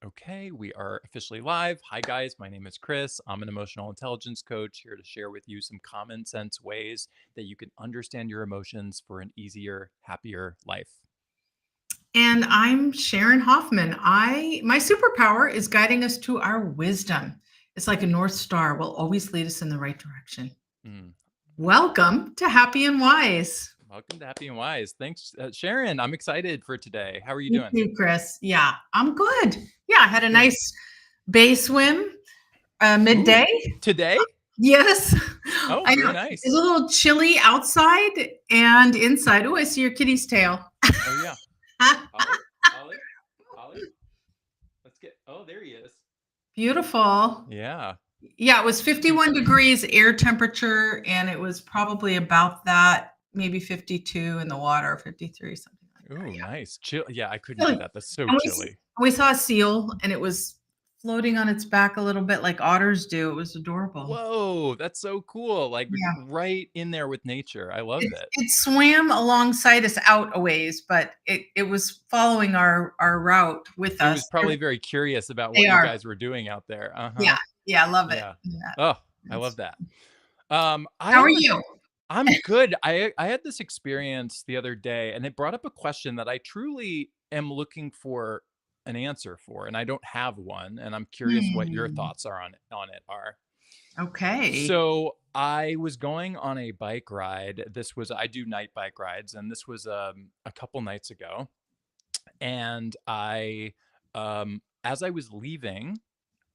Okay, we are officially live. Hi, guys. My name is Chris. I'm an emotional intelligence coach here to share with you some common sense ways that you can understand your emotions for an easier, happier life. And I'm Sharon Hoffman. My superpower is guiding us to our wisdom. It's like a North Star will always lead us in the right direction. Mm. Welcome to Happy and Wise. Welcome to Happy and Wise. Thanks, Sharon. I'm excited for today. How are you You doing? too, Chris. Yeah, I'm good. Yeah, I had a Good. nice bay swim Ooh, midday. today? Yes, Oh, I very know. It's a nice. little chilly outside and inside. Oh, I see your kitty's tail. Oh, yeah. Ollie, Ollie, Ollie. Let's get. Oh, there he is. Beautiful. Yeah. Yeah, it was Cute. 51 degrees air temperature, and it was probably about that, maybe 52 in the water, 53, something like that. Ooh, Yeah. nice. Chill. Yeah, I couldn't do Really. that. That's so And chilly. we saw a seal, and it was floating on its back a little bit like otters do. It was adorable. Whoa, that's so cool. Like Yeah. right in there with nature. I love that. It swam alongside us out a ways, but it was following our route with It was us. probably very curious about They what you are. guys were doing out there. Yeah. Uh-huh. Yeah, I love it. Yeah. Yeah. Oh, I love It's that. How I are was you? I'm good. I had this experience the other day and it brought up a question that I truly am looking for an answer for and I don't have one and I'm curious what your Hmm. thoughts are on it are. Okay. So I was going on a bike ride. I do night bike rides, and this was a couple nights ago. And as I was leaving,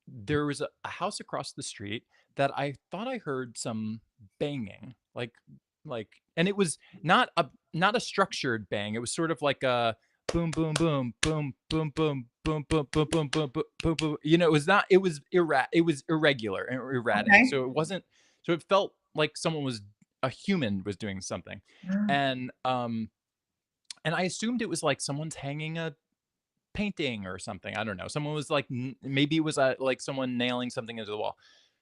there was a house across the street that I thought I heard some banging, like, and it was not a structured bang. It was sort of like a boom, boom, boom, boom, boom, boom, boom, boom, boom, boom, boom, boom, boom, boom. It was not. It was irregular and erratic. Okay. So it wasn't. So it felt like a human was doing something, Mm. and I assumed it was like someone's hanging a painting or something. I don't know. Someone was like, maybe it was like someone nailing something into the wall.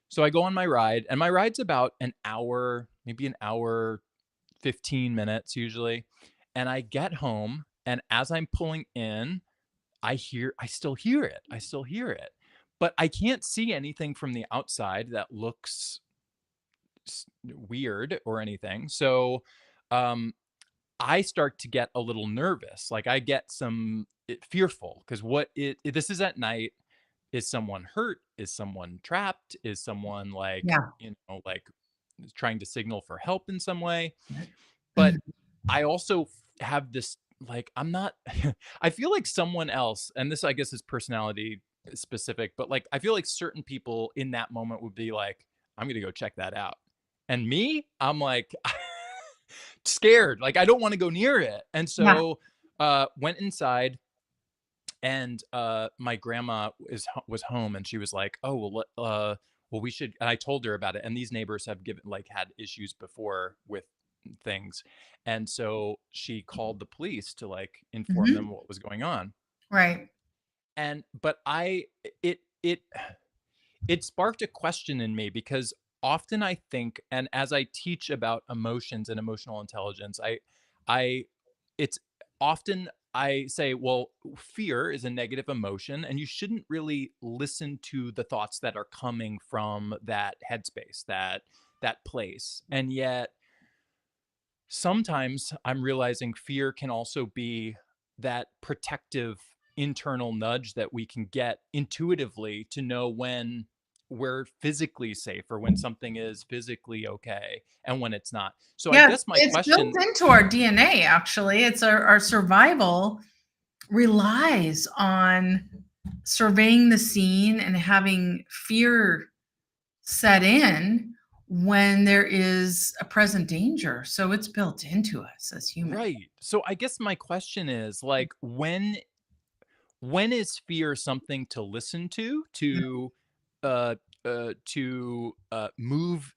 So I go on my ride, and my ride's about an hour, maybe an hour, 15 minutes usually. And I get home, and as I'm pulling in, I still hear it. I still hear it. But I can't see anything from the outside that looks weird or anything. So, um, I start to get a little nervous. Like I get fearful because this is at night. Is someone hurt? Is someone trapped? Is someone like, Yeah. like trying to signal for help in some way? But Mhm. I also have this, like, I'm not, I feel like someone else, and this I guess is personality specific, but like, I feel like certain people in that moment would be like, I'm going to go check that out. And me, I'm like, scared. Like, I don't want to go near it. And Yeah. so, went inside and my grandma was home and she was like, oh well we should, and I told her about it, and these neighbors have given like had issues before with things, and so she called the police to like inform them Mhm. what was going on. Right. And but I it it sparked a question in me because often I think, and as I teach about emotions and emotional intelligence, I it's often I say, well, fear is a negative emotion, and you shouldn't really listen to the thoughts that are coming from that headspace, that place. And yet sometimes I'm realizing fear can also be that protective internal nudge that we can get intuitively to know when we're physically safe or when something is physically okay and when it's not. So I Yeah, guess my it's built question, into our DNA, actually. It's our survival relies on surveying the scene and having fear set in when there is a present danger. So it's built into us as humans. right. So I guess my question is like when is fear something to listen to uh move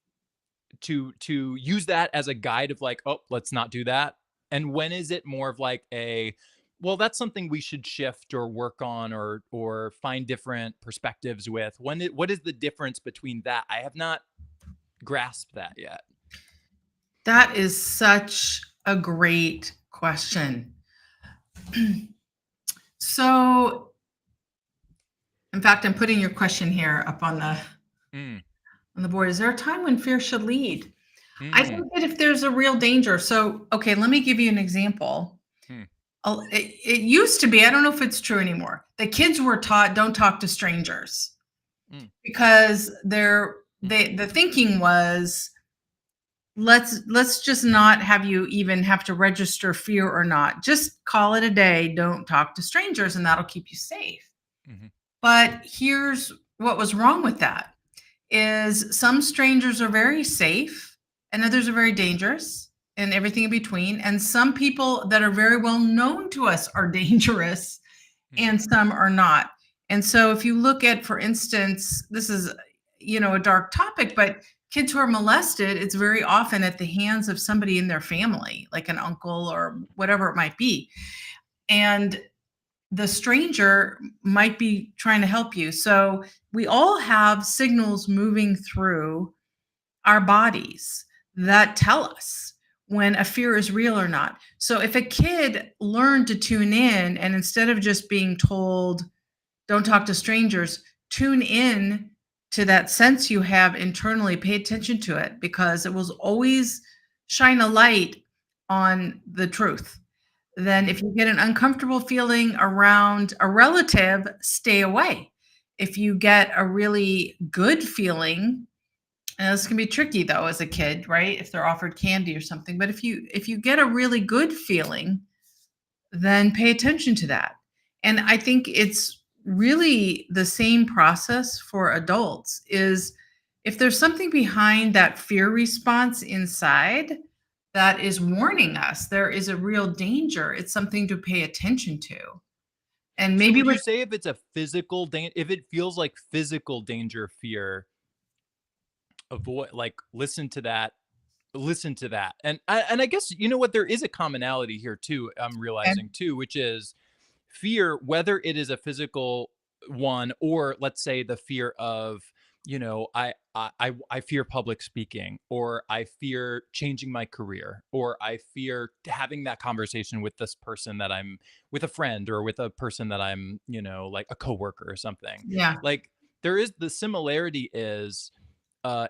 to use that as a guide of like, oh, let's not do that? And when is it more of like a, well, that's something we should shift or work on or find different perspectives with? What is the difference between that? I have not grasped that yet. That is such a great question. So In fact, I'm putting your question here up Mm, on the board. Is there a time when fear should lead? I think mm, that if there's a real danger, so okay, let me give you an example. mm, It used to be, I don't know if it's true anymore. The kids were taught don't talk to strangers mm, because mm, the thinking was let's just not have you even have to register fear or not. Just call it a day. Don't talk to strangers, and that'll keep you safe. mhm, But here's what was wrong with that is some strangers are very safe and others are very dangerous and everything in between. And some people that are very well known to us are dangerous mm, and some are not. And so if you look at, for instance, this is, a dark topic, but kids who are molested, it's very often at the hands of somebody in their family, like an uncle or whatever it might be. And the stranger might be trying to help you. So we all have signals moving through our bodies that tell us when a fear is real or not. So if a kid learned to tune in and instead of just being told, don't talk to strangers, tune in to that sense you have internally, pay attention to it because it will always shine a light on the truth. Then if mm. you get an uncomfortable feeling around a relative, stay away. If you get a really good feeling, and this can be tricky though as a kid, right? If they're offered candy or something, but if you get a really good feeling, then pay attention to that. And I think it's really the same process for adults is if there's something behind that fear response inside that is warning us there is a real danger, it's something to pay attention to. And So maybe would we're you say if it's a physical danger, if it feels like physical danger, fear, avoid, like, listen to that. And I guess you know what, there is a commonality here too, I'm realizing too, which is fear, whether it is a physical one or let's say the fear of, I fear public speaking, or I fear changing my career, or I fear having that conversation with this person that I'm with, a friend, or with a person that I'm, like a coworker or something. yeah, Like there is the similarity is uh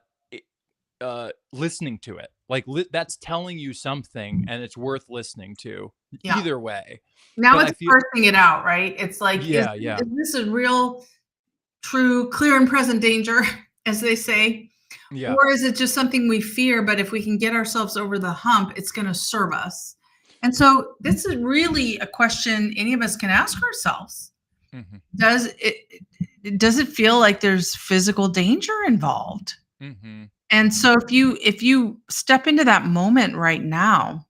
listening to it. Like that's telling you something and it's worth listening to yeah. either way. Now But I it's feel parsing it out, right? It's like, yeah, yeah. is this a real, true, clear and present danger, as they say? Yeah. Or is it just something we fear, but if we can get ourselves over the hump, it's going to serve us? And so this is really a question any of us can ask ourselves. Mhm. Does it feel like there's physical danger involved? Mhm. And Mhm. so if you step into that moment right now,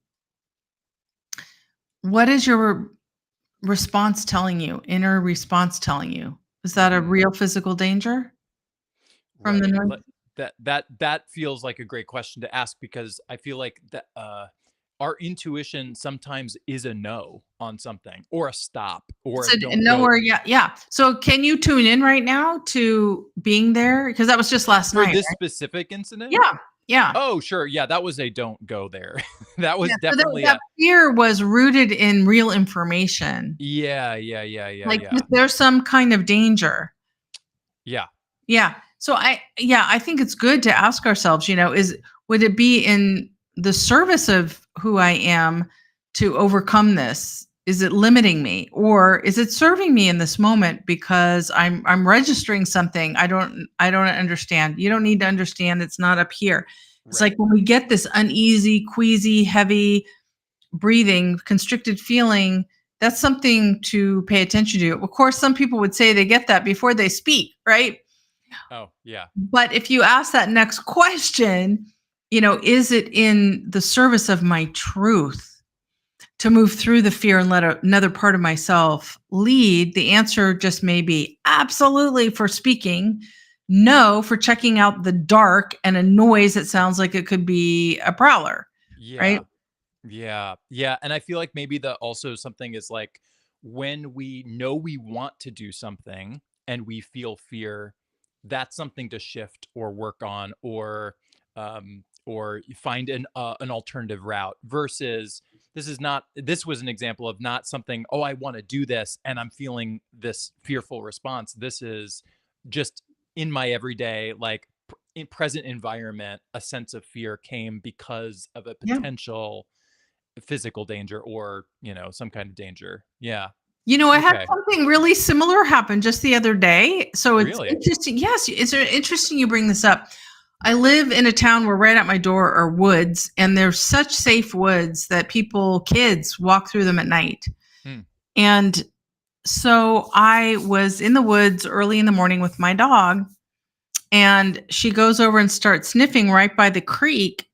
what is your response telling you? Inner response telling you? Is that a Mhm. real physical danger from the Right. noise? That feels like a great question to ask, because I feel like that our intuition sometimes is a no on something, or a stop, or a Said don't go nowhere, yeah, yeah. So can you tune in right now to being there? Because that was just last for night, this right? specific incident. Yeah, yeah, Oh, sure. Yeah, that was a don't go there. That yeah. was So that definitely that a fear was rooted in real information. yeah, yeah, yeah, yeah, Like, yeah. there's some kind of danger. Yeah. Yeah. So I think it's good to ask ourselves, would it be in the service of who I am to overcome this? Is it limiting me or is it serving me in this moment because I'm registering something I don't understand. You don't need to understand, it's not up here. It's like Right. when we get this uneasy, queasy, heavy breathing, constricted feeling, that's something to pay attention to. Of course, some people would say they get that before they speak, right? Oh, yeah. But if you ask that next question, is it in the service of my truth to move through the fear and let another part of myself lead? The answer just may be absolutely for speaking, no for checking out the dark and a noise that sounds like it could be a prowler, right? Yeah. Yeah. Yeah, and I feel like maybe the also something is like when we know we want to do something and we feel fear, that's something to shift or work on, or you find an alternative route, versus this was an example of not something, oh, I want to do this and I'm feeling this fearful response. This is just in my everyday, like in present environment, a sense of fear came because of a Yeah. potential physical danger or, some kind of danger. Yeah. I had Okay. something really similar happen just the other day. So it's Really? interesting. Yes, it's interesting you bring this up. I live in a town where right at my door are woods, and they're such safe woods that kids walk through them at night. Hmm. And so I was in the woods early in the morning with my dog, and she goes over and starts sniffing right by the creek.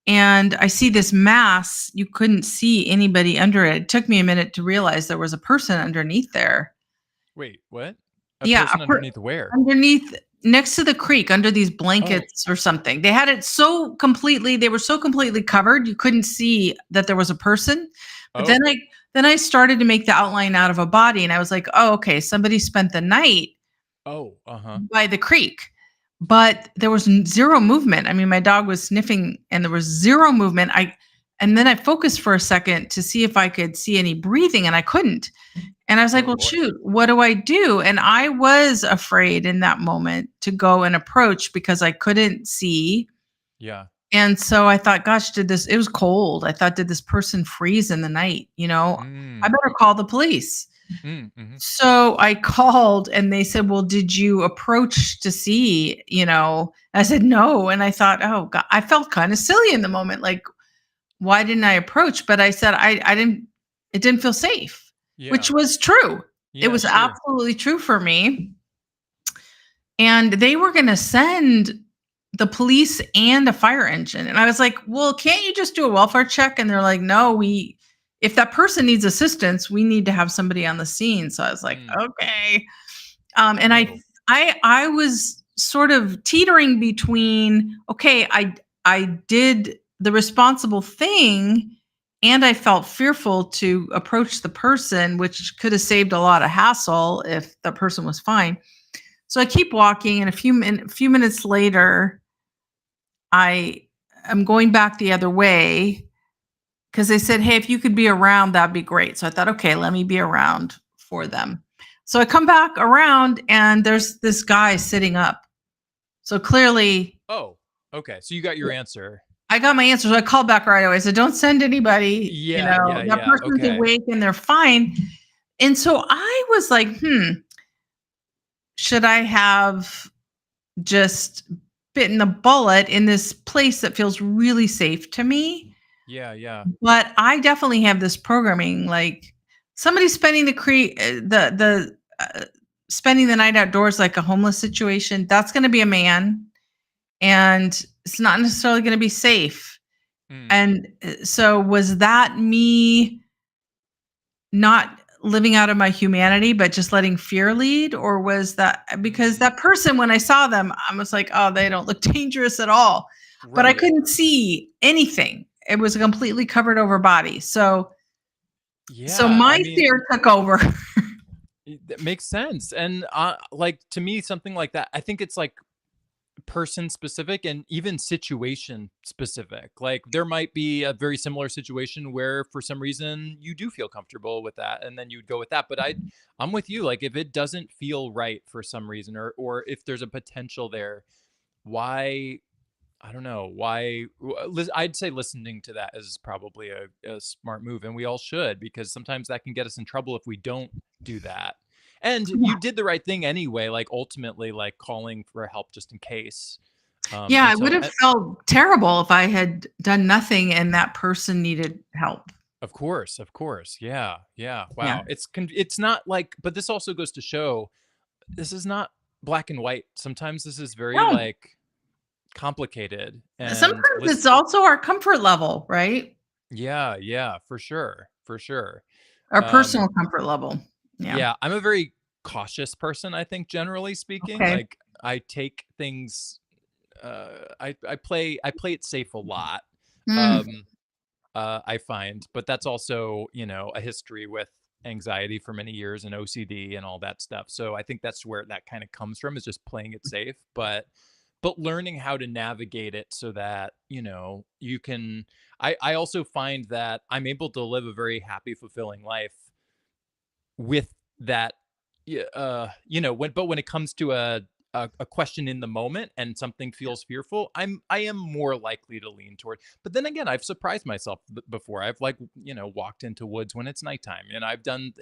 And I see this mass. You couldn't see anybody under it. It took me a minute to realize there was a person underneath there. Wait, what? A Yeah, person underneath where? underneath, next to the creek, under these Oh, blankets or something. They had it they were so completely covered, you couldn't see that there was a person. But oh, then I started to make the outline out of a body, and I was like, "Oh, okay, somebody spent the night oh, uh-huh. by the creek." But there was zero movement. I mean, my dog was sniffing and there was zero movement. And then I focused for a second to see if I could see any breathing, and I couldn't. And I was like, Oh well, boy. shoot, what do I do? And I was afraid in that moment to go and approach because I couldn't see. Yeah. And so I thought, gosh, it was cold. I thought, did this person freeze in the night? I Mm. better call the police. Mm, mhm. So I called and they said, well, did you approach to see? I said, no. And I thought, oh, God, I felt kind of silly in the moment. Like, why didn't I approach? But I said, it didn't feel safe, which Yeah. was true. It Yeah, was sure. absolutely true for me. And they were going to send the police and a fire engine. And I was like, well, can't you just do a welfare check? And they're like, no, if that person needs assistance, we need to have somebody on the scene. So I was like, Mm. okay. And Oh, I was sort of teetering between, okay, I did the responsible thing, and I felt fearful to approach the person, which could have saved a lot of hassle if the person was fine. So I keep walking, and a few minutes later, I am going back the other way because they said, "Hey, if you could be around, that'd be great." So I thought, okay, let me be around for mhm. them. So I come back around, and there's this guy sitting up. So clearly, Oh, okay. So you got your answer. I got my answer. So I called back right away. I said, "Don't send anybody. Yeah, yeah, That yeah. person's Okay. awake and they're fine." And so I was like, should I have just bitten the bullet in this place that feels really safe to me? Yeah, yeah. But I definitely have this programming, like somebody spending the spending the night outdoors, like a homeless situation. That's going to be a man, and it's not necessarily going to be safe. Mm. And so, was that me not living out of my humanity, but just letting fear lead? Or was that because Mm. that person, when I saw them, I was like, oh, they don't look dangerous at all. But I Right. couldn't see anything. It was a completely covered over body. So Yeah, I my mean, fear took over. that makes sense. And like to me something like that, I think it's like person specific and even situation specific. Like there might be a very similar situation where for some reason you do feel comfortable with that and then you'd go with that. But I'm with you. Like if it doesn't feel right for some reason or if there's a potential there, why I don't know why. I'd say listening to that is probably a smart move, and we all should because sometimes that can get us in trouble if we don't do that. And you did the right thing anyway. Like ultimately, like calling for help just in case. Yeah, I would Until have felt terrible if I had done nothing and that person needed help. of course, yeah, yeah. Yeah. Wow, it's not like, but this also goes to show this is not black and white. Sometimes this is very No, like complicated and sometimes it's also our comfort level, right? yeah, yeah, for sure, for sure. Our Um, personal comfort level. Yeah. yeah, I'm a very cautious person, I think, generally speaking. Okay. Like I take things I play it safe a lot. Mm. Um I find, but that's also, a history with anxiety for many years and OCD and all that stuff. So I think that's where that kind of comes from is just playing it safe. But but learning how to navigate it so that, you can I also find that I'm able to live a very happy, fulfilling life with that. Yeah, when it comes to a question in the moment and something feels fearful, I am more likely to lean toward. But then again, I've surprised myself before. I've, like, walked into woods when it's nighttime, and I've done,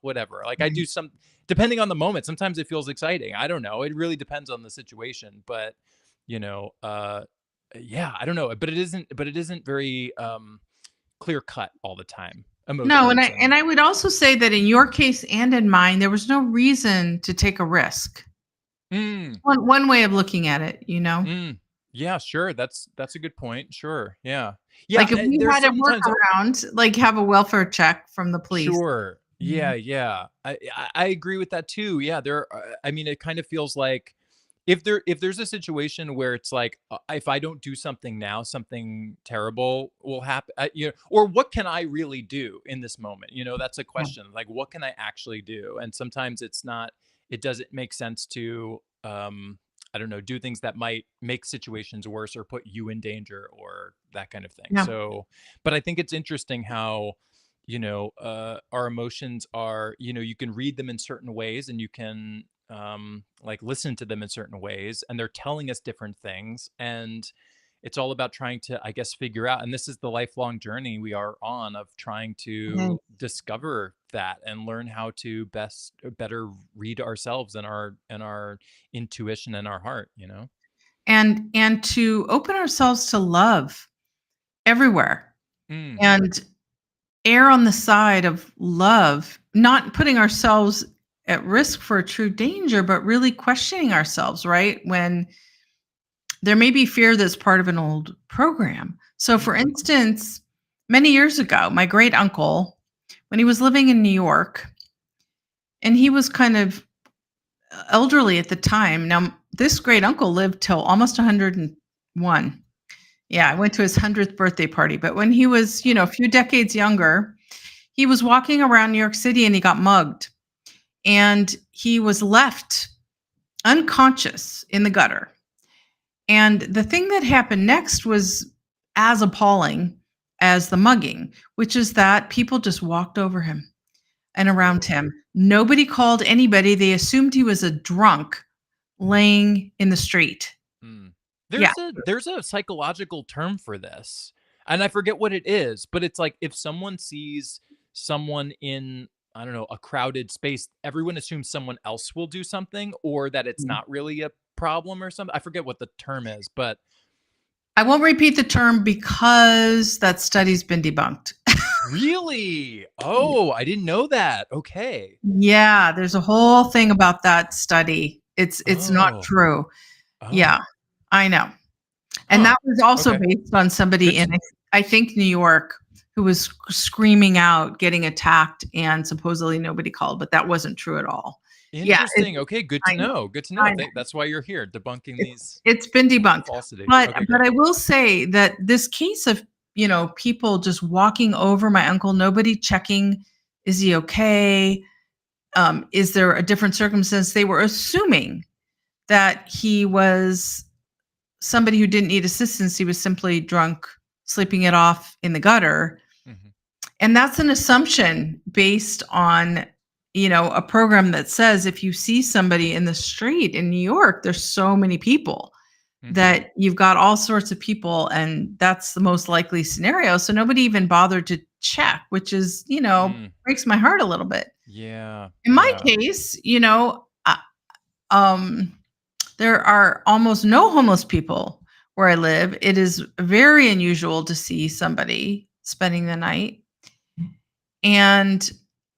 whatever. Like, I Right. do some, depending on the moment. Sometimes it feels exciting. I don't know. It really depends on the situation. But you know, uh, yeah, I don't know. But it isn't very clear cut all the time. No, and Emotions I and and I would also say that in your case and in mine, there was no reason to take a risk. mm, One way of looking at it, you know? Mm. Yeah, sure. That's a good point. Sure. Yeah. Yeah, Like, if we there's had a sometimes workaround, like have a welfare check from the police. sure. Mhm. Yeah, yeah. I agree with that too. Yeah, I mean, it kind of feels like if there's a situation where it's like, if I don't do something now, something terrible will happen. Or what can I really do in this moment? That's a Yeah. question. Like, what can I actually do? And sometimes it's not. It doesn't make sense to I don't know, do things that might make situations worse or put you in danger or that kind of thing. Yeah. So, but I think it's interesting how our emotions are, you can read them in certain ways, and you can like listen to them in certain ways, and they're telling us different things. And it's all about trying to, I guess, figure out, and this is the lifelong journey we are on, of trying Yeah. to discover that and learn how to better read ourselves and our intuition and our heart. And to open ourselves to love everywhere Mm, and err on the side of love, not putting ourselves at risk for a true danger, but really questioning ourselves, right? When there may be fear that's part of an old program. So, for mhm, instance, many years ago, my great uncle, when he was living in New York, and he was kind of elderly at the time. Now, this great uncle lived till almost 101. Yeah, I went to his 100th birthday party. But when he was, wow. a few decades younger, he was walking around New York City and he got mugged. And he was left unconscious in the gutter. And the thing that happened next was as appalling as the mugging, which is that people just walked over him and around Whoa. him. Nobody called anybody. They assumed he was a drunk laying in the street. Mm. Yeah. There's a psychological term for this, and I forget what it is, but it's like, if someone sees someone in, I don't know, a crowded space, everyone assumes someone else will do something, or that it's not really a problem or something. I forget what the term is, but I won't repeat the term because that study's been debunked. really? Oh, I didn't know that. Okay. Yeah, there's a whole thing about that study. It's not Oh. true. Yeah, Oh. I know. And Huh. that was also Okay. based on somebody Good in, to I think, New York, who was screaming out, getting attacked, and supposedly nobody called, but that wasn't true at all. Yeah, Interesting. Okay, good I to know, know. Good to know. I know. That's why you're here, debunking It's these it's been debunked. falsities. But Okay, but good. I will say that this case of, people just walking over my uncle, nobody checking, is he okay? Is there a different circumstance? They were assuming that he was somebody who didn't need assistance. He was simply drunk, sleeping it off in the gutter. Mhm. And that's an assumption based on, a program that says if you see somebody in the street in New York, there's so many people Mhm. that you've got all sorts of people, and that's the most likely scenario. So nobody even bothered to check, which is, Mm. breaks my heart a little bit. Yeah. In my Yeah. case, um, there are almost no homeless people where I live. It is very unusual to see somebody spending the night. And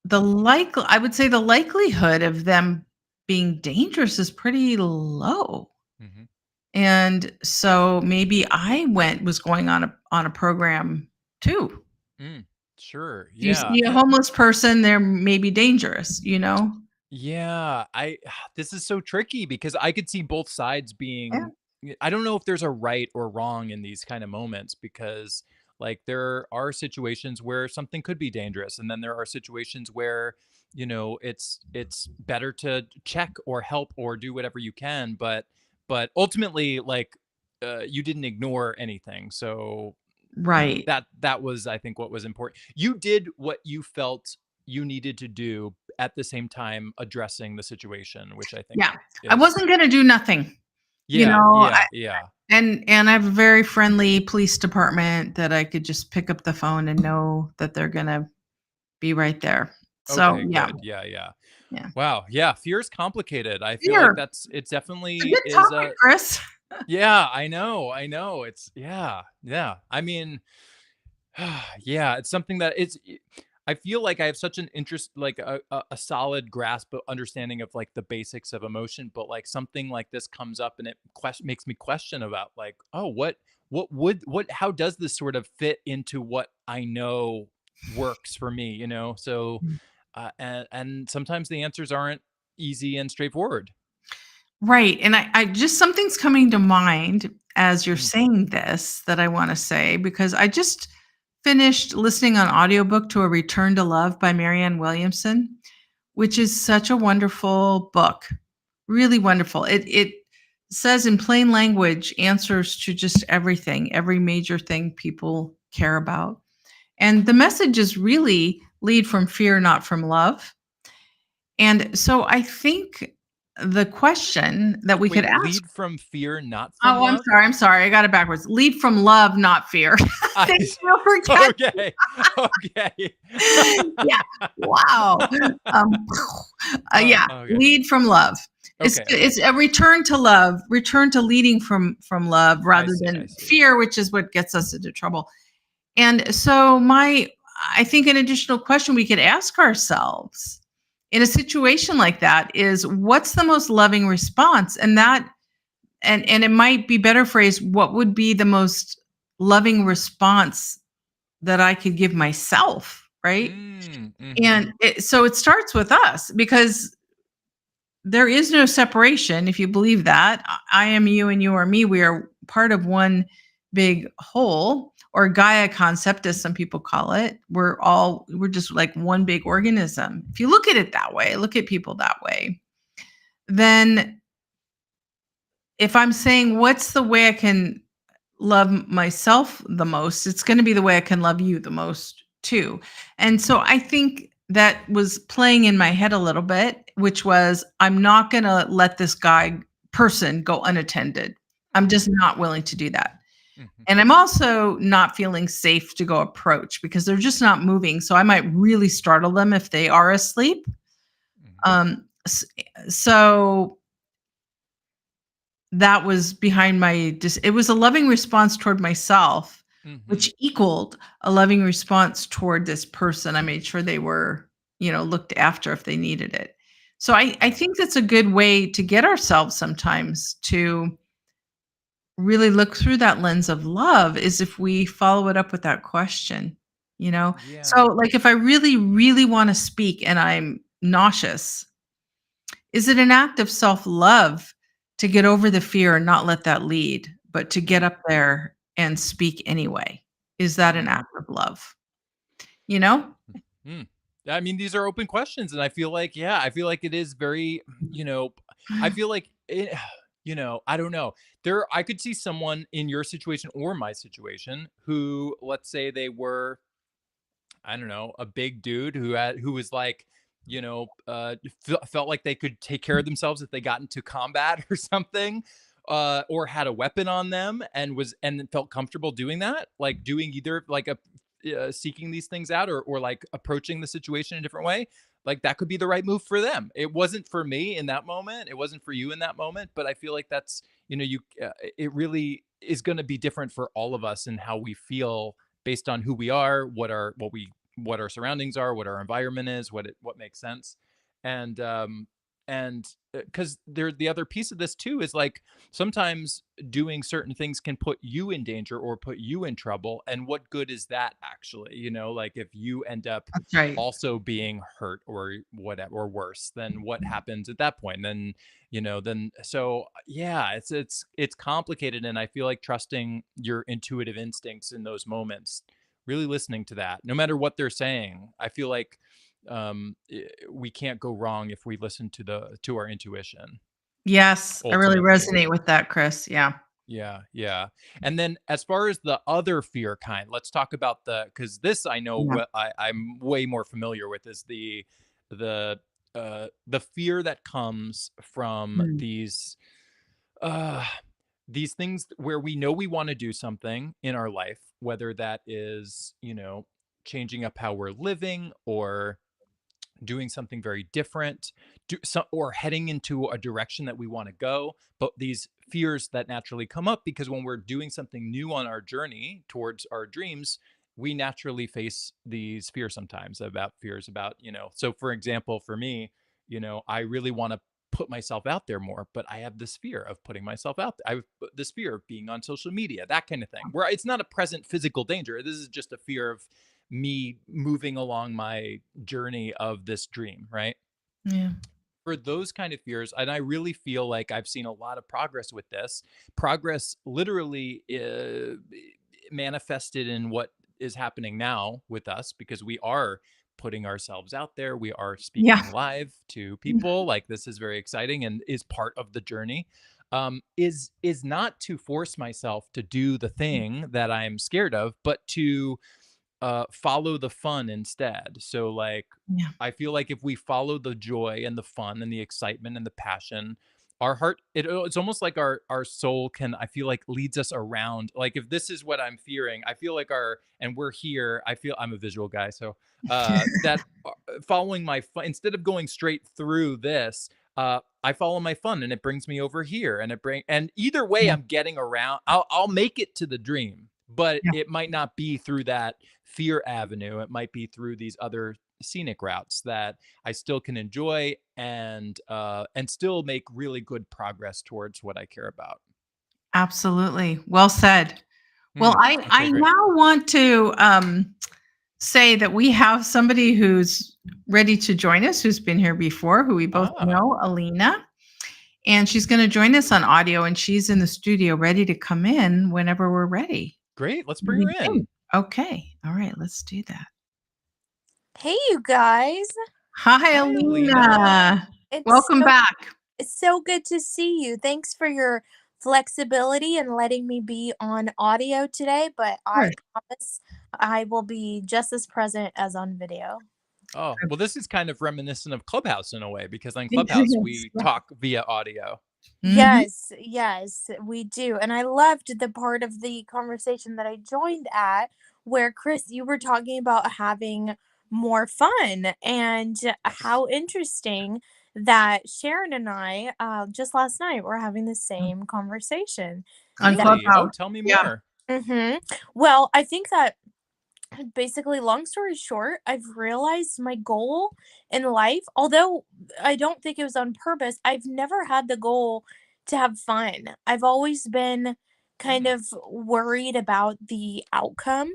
I would say the likelihood of them being dangerous is pretty low. Mhm. And so maybe I was going on a program too. Mm. Sure. If you Yeah. see a homeless person, they're maybe dangerous. Yeah. This is so tricky because I could see both sides Yeah. being. I don't know if there's a right or wrong in these kind of moments, because, like, there are situations where something could be dangerous, and then there are situations where, it's better to check or help or do whatever you can. but ultimately, like, you didn't ignore anything. So Right. that was, I think, what was important. You did what you felt you needed to do at the same time addressing the situation, which I think Yeah. I is wasn't gonna do nothing, you yeah, know, yeah, yeah. and I have a very friendly police department that I could just pick up the phone and know that they're gonna be right there. So, Okay, yeah, good. Yeah, yeah. yeah. Wow. Yeah, fear is complicated. I feel like Here, that's it it's a definitely good is topic, a Chris. yeah, I know. I know. It's yeah, yeah. I mean, yeah, it's something that it's I feel like I have such an interest like a solid grasp of understanding of like the basics of emotion, but like something like this comes up and it makes me question about like, oh, what how does this sort of fit into what I know works for me, you know? So and sometimes the answers aren't easy and straightforward. Right, and I just something's coming to mind as you're Mm. saying this that I wanna say because I just finished listening on audiobook to A Return to Love by Marianne Williamson, which is such a wonderful book, really wonderful. It says in plain language answers to just everything, every major thing people care about, and the message is really lead from fear, not from love. And so I think the question that we could Wait, ask. lead from fear, not from Oh, love? I'm sorry, I got it backwards. Lead from love, not fear. I Thank you for catching. okay. Okay. Yeah. Wow. Um, yeah, Okay. lead from love. Okay, okay. It's a return to love, return to leading from love I rather see, I than see. fear, which is what gets us into trouble. And so I think an additional question we could ask ourselves in a situation like that is what's the most loving response? And it might be better phrased, what would be the most loving response that I could give myself, right? Mm, And mhm, so it starts with us because there is no separation if you believe that. I am you and you are me. We are part of one big whole or Gaia concept, as some people call it. We're just like one big organism. If you look at it that way, look at people that way, then if I'm saying what's the way I can love myself the most, it's going to be the way I can love you the most too. And so I think that was playing in my head a little bit, which was I'm not going to let this guy person go unattended. I'm just mhm, not willing to do that. mhm, And I'm also not feeling safe to go approach because they're just not moving. So I might really startle them if they are asleep. mhm, So that was behind my it was a loving response toward myself, mhm, which equaled a loving response toward this person. I made sure they were, looked after if they needed it. So I yeah, think that's a good way to get ourselves sometimes to really look through that lens of love is if we follow it up with that question, you know? So, yeah, like, if I really, really wanna speak and I'm nauseous, is it an act of self-love to get over the fear and not let that lead, but to get mm, up there and speak anyway? Is that an mm, act of love? You know? mm. I mean, these are open questions, and I feel like, yeah, I feel like it is very, you know, I feel like it, I don't know. I could see someone in your situation or my situation who, let's say they were I don't know, a big dude who was like, felt like they could take care of themselves if they got into combat or something, or had a weapon on them and felt comfortable doing that, like doing either like a seeking these things out or like approaching the situation in a different way. Like that could be the right move for them. It wasn't for me in that moment. It wasn't for you in that moment. But I feel like that's it really is going to be different for all of us and how we feel based on who we are, what our surroundings are, what our environment is, what makes sense, and because there the other piece of this too is like sometimes doing certain things can put you in danger or put you in trouble, and what good is that actually? Like if you end up That's right. also being hurt or whatever or worse, then what happens at that point? Then so yeah, it's complicated, and I feel like trusting your intuitive instincts in those moments, really listening to that no matter what they're saying. I feel like we can't go wrong if we listen to our intuition. Yes, I really ultimately. resonate with that, Chris. Yeah. Yeah, yeah. And then as far as the other fear kind, let's talk about because this I know Yeah. what I'm way more familiar with is the the fear that comes from Mm. uh these things where we know we want to do something in our life, whether that is, changing up how we're living or doing something very different, or heading into a direction that we want to go. But these fears that naturally come up because when we're doing something new on our journey towards our dreams, we naturally face these fears about, so for example, for me, I really want to put myself out there more, but I have this fear of putting myself out there. I have this fear of being on social media, that kind of thing, where it's not a present physical danger. This is just a fear of me moving along my journey of this dream, right? Yeah. For those kind of fears, and I really feel like I've seen a lot of progress with this. Progress literally manifested in what is happening now with us because we are putting ourselves out there. We are Yeah. speaking live to people. Like this is very exciting and is part of the journey. Is not to force myself to do the thing that I'm scared of, but to follow the fun instead. So like Yeah. I feel like if we follow the joy and the fun and the excitement and the passion, our heart it's almost like our soul can, I feel like, leads us around. Like if this is what I'm fearing, I feel like our and we're here, I feel I'm a visual guy, so that following my fun instead of going straight through this, I follow my fun and it brings me over here and either way Yeah. I'm getting around. I'll make it to the dream, but Yeah. it might not be through that fear avenue. It might be through these other scenic routes that I still can enjoy and still make really good progress towards what I care about. Absolutely. Well said. Well, I Okay, great. now want to say that we have somebody who's ready to join us, who's been here before, who we both Ah, know, Alina. And she's going to join us on audio, and she's in the studio ready to come in whenever we're ready. great. Let's What bring do her you in. think? Okay. All right. Let's do that. Hey, you guys. Hi, Hi, Alina. Alina. It's Welcome so back. it's so good to see you. Thanks for your flexibility and letting me be on audio today, but Of I course. promise I will be just as present as on video. Oh, well, this is kind of reminiscent of Clubhouse in a way because on It Clubhouse is, we yeah. talk via audio. Mhm. Yes, yes, we do. And I loved the part of the conversation that I joined at where Chris, you were talking about having more fun and Yes. how interesting that Sharon and I just last night were having the same conversation. On That Really? Oh, Clubhouse. tell me Yeah. more. well, I think that basically, long story short, I've realized my goal in life, although I don't think it was on purpose, I've never had the goal to have fun. I've always been kind Mm, of worried about the outcome.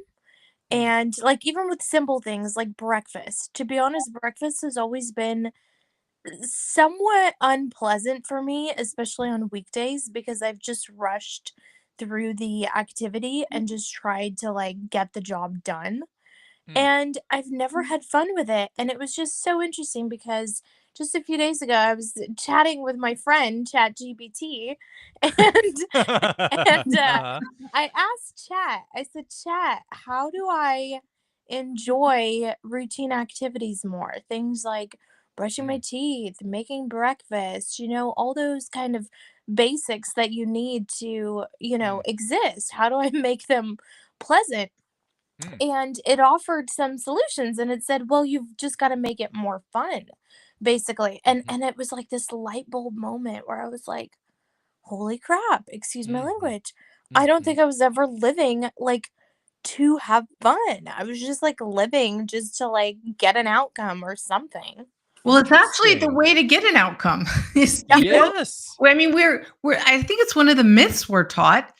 mm, And like even with simple things like breakfast, to be honest, breakfast has always been somewhat unpleasant for me, especially on weekdays, because I've just rushed through the activity and just tried to like get the job done. mm. And I've never had fun with it, and it was just so interesting because just a few days ago, I was chatting with my friend ChatGPT, and and Uh-huh. I asked Chat, I said, "Chat, how do I enjoy routine activities more? Things like brushing my Mm, teeth, making breakfast, all those kind of basics that you need to, mm, exist. How do I make them pleasant?" mm, And it offered some solutions and it said, "Well, you've just got to make it more fun." Basically. And mhm, and it was like this light bulb moment where I was like, "Holy crap, excuse my mhm, language. I don't mhm. think I was ever living like to have fun. I was just like living just to like get an outcome or something." Well, it's actually the Interesting. way to get an outcome. Is, Yes. well, I mean, we're I think it's one of the myths we're taught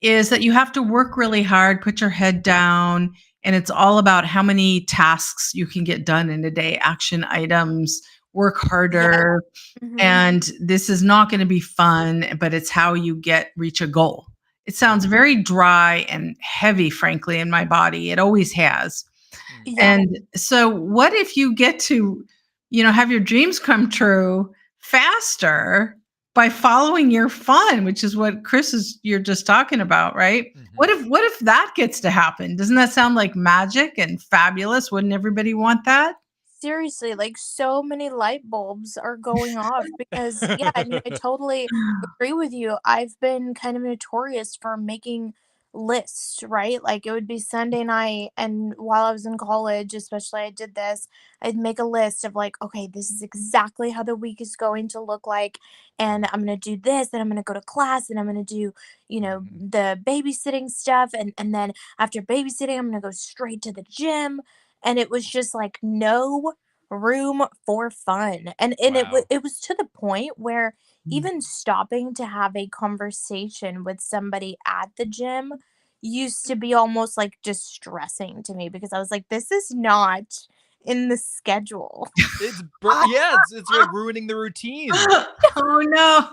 is that you have to work really hard, put your head down, and it's all about how many tasks you can get done in a day, action items, work Yeah. harder, Mhm. and this is not going to be fun, but it's how you get reach a goal. It sounds Mm, very dry and heavy, frankly, in my body. It always has. mm, Yeah. And so what if you get to, have your dreams come true faster by following your fun, which is what you're just talking about, right? Mhm. What if that gets to happen? Doesn't that sound like magic and fabulous? Wouldn't everybody want that? Seriously, like, so many light bulbs are going off because yeah, I mean, I totally agree with you. I've been kind of notorious for making lists, right? Like, it would be Sunday night, and while I was in college, especially, I did this. I'd make a list of like, okay, this is exactly how the week is going to look like, and I'm gonna do this, and I'm gonna go to class, and I'm gonna do, Mhm. the babysitting stuff, and then after babysitting, I'm gonna go straight to the gym. And it was just like no room for fun. And Wow. it was to the point where Mm. even stopping to have a conversation with somebody at the gym used to be almost like distressing to me because I was like, this is not in the schedule. Yeah, it's like ruining the routine. Oh no.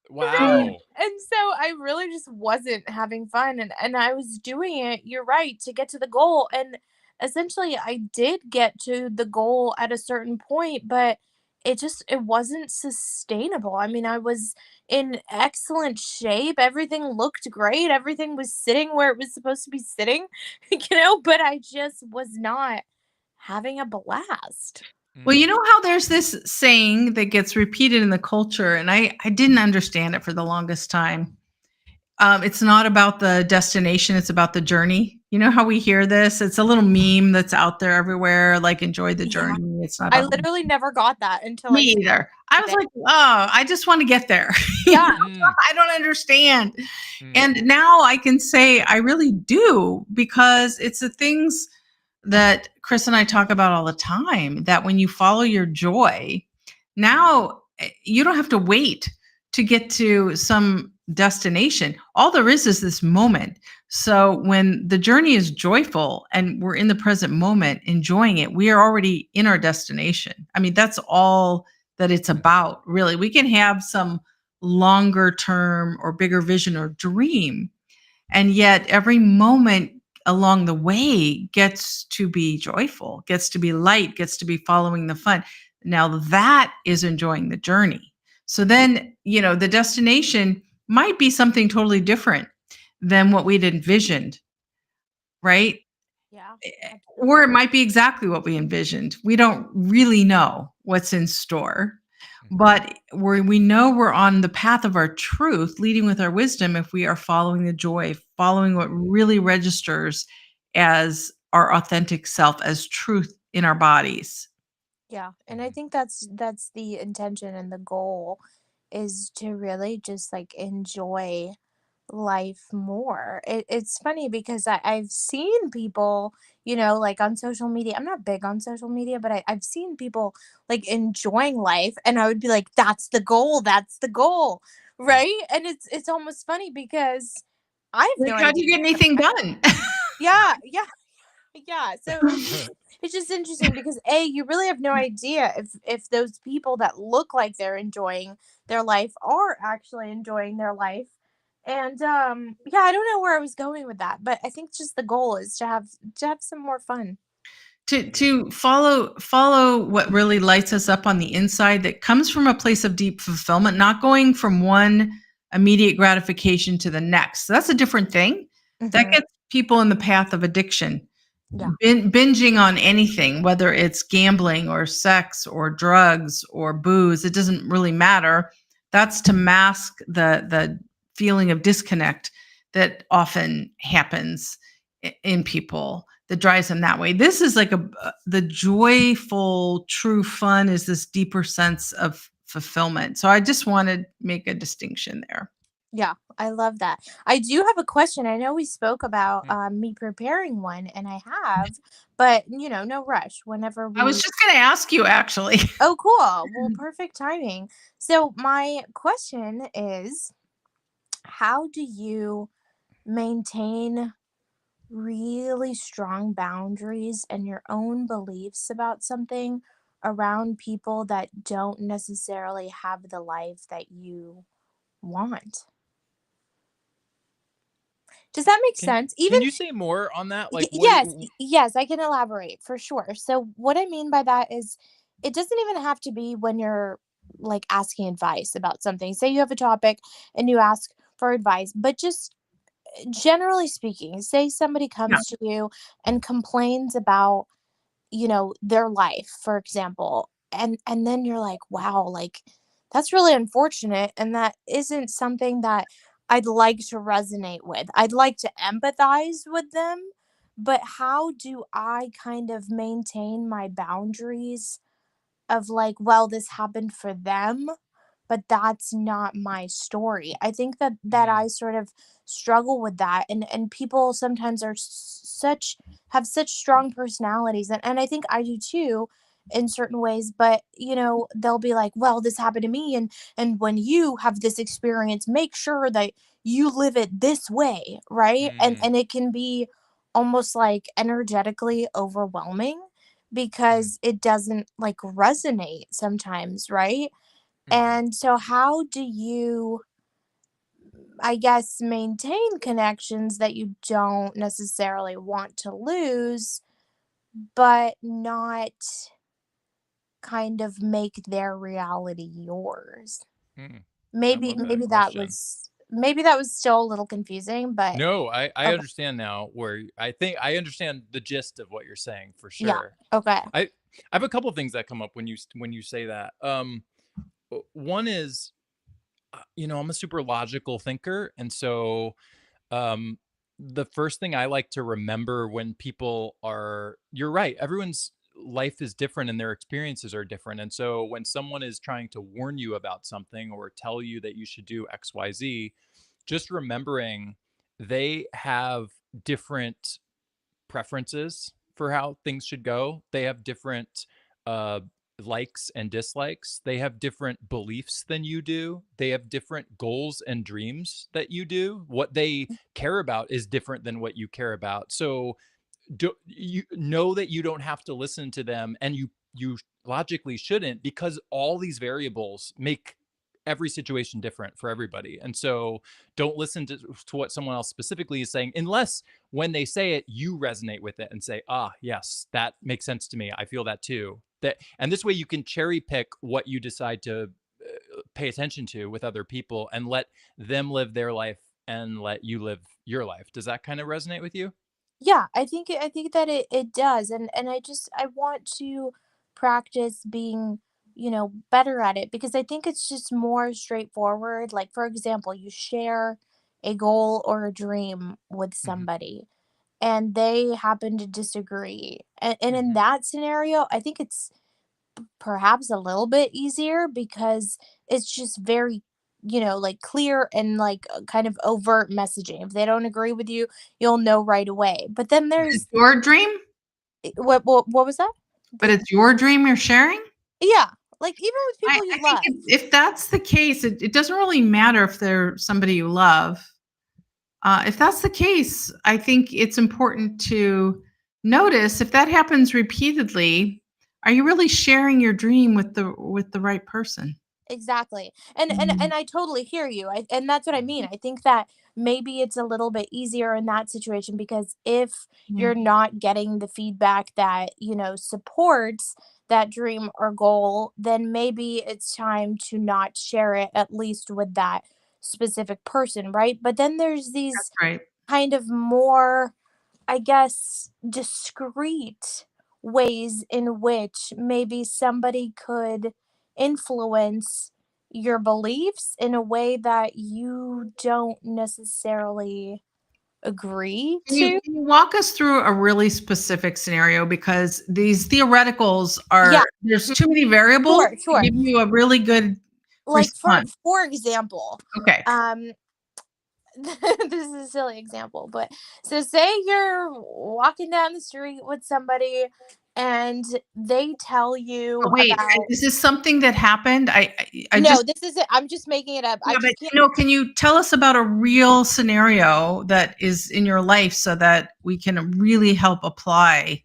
Right. Wow. And so I really just wasn't having fun, and I was doing it, you're right, to get to the goal, and essentially I did get to the goal at a certain point, but it wasn't sustainable. I mean, I was in excellent shape, everything looked great, everything was sitting where it was supposed to be sitting, but I just was not having a blast. Well, you Mm. know how there's this saying that gets repeated in the culture, and I didn't understand it for the longest time. It's not about the destination, it's about the journey. You know how we hear this? It's a little meme that's out there everywhere, like enjoy the Yeah. journey. It's not I about literally never got that until me I started either. I was today. like, oh, I just want to get there. You know, Yeah. Mm. I don't understand. Mm. And now I can say I really do because it's the things that Chris and I talk about all the time that when you follow your joy, now you don't have to wait to get to some destination. All there is this moment. So when the journey is joyful and we're in the present moment enjoying it, we are already in our destination. I mean, that's all that it's about, really. We can have some longer term or bigger vision or dream, and yet every moment along the way gets to be joyful, gets to be light, gets to be following the fun. Now that is enjoying the journey. So then, the destination might be something totally different than what we'd envisioned, right? Yeah, Or it absolutely. might be exactly what we envisioned. We don't really know what's in store. Mhm. But we know we're on the path of our truth, leading with our wisdom if we are following the joy, following what really registers as our authentic self, as truth in our bodies. Yeah, and I Mhm. think that's the intention and the goal is to really just like enjoy life more. It's funny because I've seen people, like on social media. I'm not big on social media, but I've seen people like enjoying life, and I would be like, that's the goal, that's the goal. Mm. Right. And it's almost funny because I have Like, no how do idea. you get anything done? Yeah, yeah. Yeah, so it's just interesting because A, you really have no idea if those people that look like they're enjoying their life are actually enjoying their life. And yeah, I don't know where I was going with that, but I think just the goal is to have some more fun. To follow what really lights us up on the inside, that comes from a place of deep fulfillment, not going from one immediate gratification to the next. So that's a different thing. That Mhm. gets people in the path of addiction. Yeah. Binging on anything, whether it's gambling or sex or drugs or booze, it doesn't really matter. That's to mask the feeling of disconnect that often happens in people, that drives them that way. This is like the joyful, true fun is this deeper sense of fulfillment. So I just want to make a distinction there. Yeah, I love that. I do have a question. I know we spoke about Mm. me preparing one, and I have, but no rush. Whenever I was we just going to ask you actually. Oh, cool. Well, perfect timing. So, my question is, how do you maintain really strong boundaries and your own beliefs about something around people that don't necessarily have the life that you want? Does that make Can sense? Even can you say more on that? Like, what do yes, you yes, I can elaborate for sure. So what I mean by that is it doesn't even have to be when you're like asking advice about something. Say you have a topic and you ask for advice, but just generally speaking, say somebody Yeah. comes to you and complains about, their life, for example, and then you're like, wow, like that's really unfortunate and that isn't something that I'd like to resonate with. I'd like to empathize with them, but how do I kind of maintain my boundaries of like, well, this happened for them, but that's not my story. I think that Mm, I sort of struggle with that, and people sometimes are such have such strong personalities, and I think I do too in certain ways, but they'll be like, well, this happened to me, and when you have this experience, make sure that you live it this way, right? and mm, and it can be almost like energetically overwhelming mm, because it doesn't like resonate sometimes, right? mhm, And so how do you, I guess, maintain connections that you don't necessarily want to lose, but not kind of make their reality yours? mm. I Maybe love that question. maybe that was still a little confusing, but No, I okay. understand now where I think I understand the gist of what you're saying for Yeah. sure. Okay. I have a couple things that come up when you say that. One is, I'm a super logical thinker, and so um, the first thing I like to remember when people are, you're right, everyone's life is different and their experiences are different. And so when someone is trying to warn you about something or tell you that you should do XYZ, just remembering they have different preferences for how things should go. They have different uh, likes and dislikes. They have different beliefs than you do. They have different goals and dreams that you do. What they care about is different than what you care about. So you know that you don't have to listen to them, and you logically shouldn't, because all these variables make every situation different for everybody. And so don't listen to what someone else specifically is saying, unless when they say it you resonate with it and say, ah, yes, that makes sense to me, I feel that too. That, and this way you can cherry pick what you decide to pay attention to with other people and let them live their life and let you live your life. Does that kind of resonate with you? Yeah, I think that it does, and I want to practice being, better at it because I think it's just more straightforward. Like for example, you share a goal or a dream with Hmm. somebody and they happen to disagree. And in Hmm. that scenario, I think it's perhaps a little bit easier because it's just very, like clear and like kind of overt messaging. If they don't agree with you, you'll know right away. But then It's there's your dream, what was that? but it's your dream you're sharing? Yeah, like even with I people you think love. if that's the case, it doesn't really matter if they're somebody you love. If that's the case, I think it's important to notice if that happens repeatedly, are you really sharing your dream with the right person? Exactly. And and Mhm. and I totally hear you. And that's what I Hmm. mean. I think that maybe it's a little bit easier in that situation because if Yeah, you're not getting the feedback that, supports that dream or goal, then maybe it's time to not share it at least with that specific person, right? But then there's that's these right. kind of more, I guess, discreet ways in which maybe somebody could influence your beliefs in a way that you don't necessarily agree to. Can you walk us through a really specific scenario because these theoreticals Yeah, are there's mm, too many variables sure, to sure. give you a really good Like response. for example, Okay. um this is a silly example, but so say you're walking down the street with somebody and they tell Oh, you wait, about is this something that happened? I no, just this is it. I'm just making it up. I yeah, but just can't. can you tell us about a real scenario that is in your life so that we can really help apply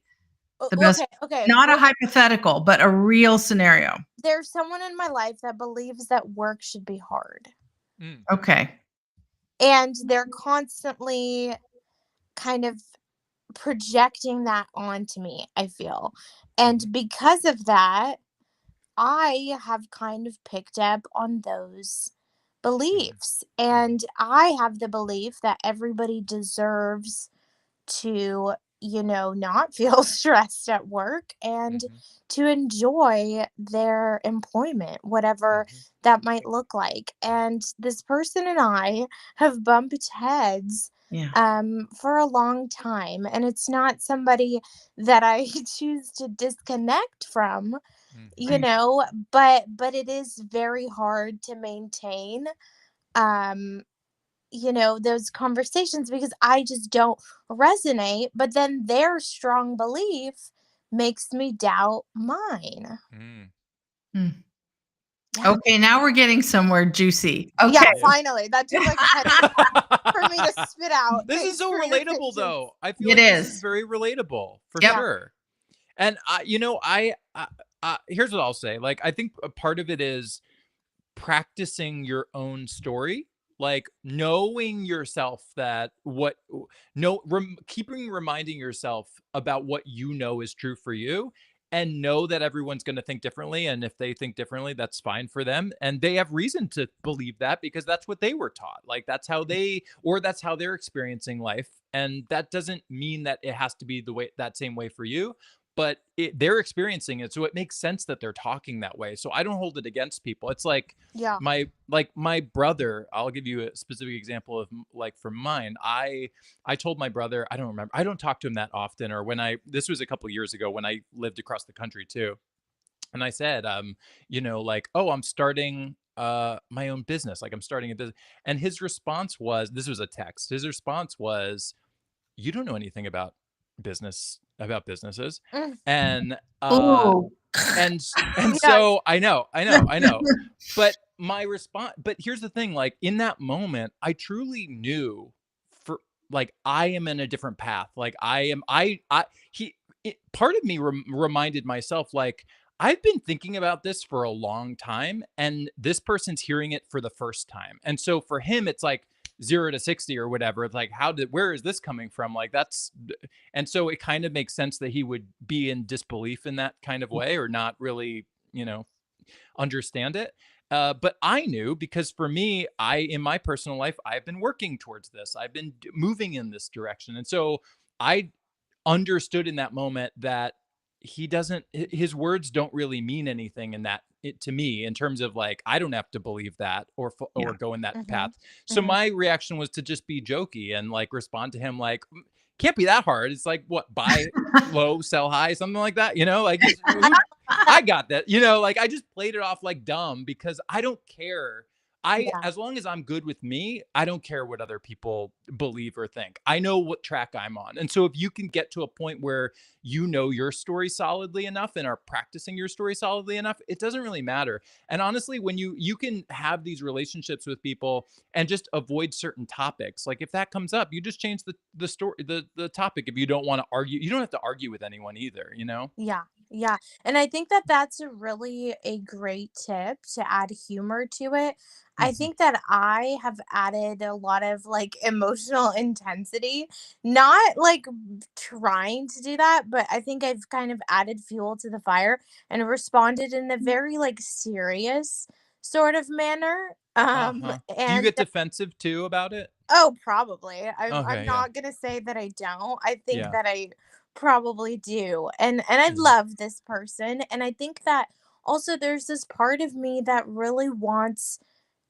the best Okay, okay. not a Well, hypothetical, but a real scenario. there's someone in my life that believes that work should be hard, Mm, Okay. and they're constantly kind of projecting that onto me, I feel. And mhm, because of that, I have kind of picked up on those Mhm. beliefs. Mhm. And I have the belief that everybody deserves to, not feel stressed at work and Mhm. to enjoy their employment, whatever Mhm. that might look like. And this person and I have bumped heads Yeah. for a long time. And it's not somebody that I choose to disconnect from, you Mhm. Right. know, but it is very hard to maintain um those conversations because I just don't resonate, but then their strong belief makes me doubt mine. Mm. Mm. Yeah. Okay, now we're getting somewhere juicy. Yeah, Okay. Yeah. finally. That took like 10 for me to spit out. This is Thanks so for your relatable patience. though. I feel It like this is is. very relatable for Yep. Yeah. sure. And here's what I'll say. Like, I think a part of it is practicing your own story, like knowing yourself that what no keeping reminding yourself about what you know is true for you, and know that everyone's going to think differently, and if they think differently, that's fine for them, and they have reason to believe that because that's what they were taught, like that's how they, or that's how they're experiencing life, and that doesn't mean that it has to be the way, that same way for you, but they're experiencing it, so it makes sense that they're talking that way. So I don't hold it against people. It's Yeah. my brother. I'll give you a specific example of, like, from mine. I told my brother, I don't remember, I don't talk to him that often, or when I, this was a couple years ago when I lived across the country too, and I said, like, oh, I'm starting my own business, like I'm starting a business, and his response was, this was a text, his response was, you don't know anything about businesses. Mm, And Ooh. yes. so I know. But my response, but here's the thing, like in that moment, I truly knew, for like, I am in a different path. Like I am I he part of me reminded myself, like, I've been thinking about this for a long time, and this person's hearing it for the first time. And so for him, it's like 0 to 60 or whatever. It's like, where is this coming from? Like, and so it kind of makes sense that he would be in disbelief in that kind of way, or not really, you know, understand it. But I knew, because for me, in my personal life, I've been working towards this. I've been moving in this direction. And so I understood in that moment that he doesn't, his words don't really mean anything in that, to me, in terms of, like, I don't have to believe that, Yeah. or go in that Mhm. path. So Mhm. my reaction was to just be jokey and like respond to him like, can't be that hard. It's like, what, buy low, sell high, something like that, like, just I who, love that. I got that, like I just played it off like dumb because I don't care. Yeah. As long as I'm good with me, I don't care what other people believe or think. I know what track I'm on. And so if you can get to a point where you know your story solidly enough and are practicing your story solidly enough, it doesn't really matter. And honestly, when you can have these relationships with people and just avoid certain topics, like if that comes up, you just change the story, the topic. If you don't want to argue, you don't have to argue with anyone either. Yeah, yeah. And I think that that's a really a great tip to add humor to it. I Mhm. think that I have added a lot of like emotional intensity, not like trying to do that, but I think I've kind of added fuel to the fire and responded in a very like serious sort of manner. Uh-huh. Do you And get defensive too about it? Oh, probably. I'm Okay, yeah. not gonna say that I don't. I think Yeah. that I probably do. And I Mhm. love this person, and I think that also there's this part of me that really wants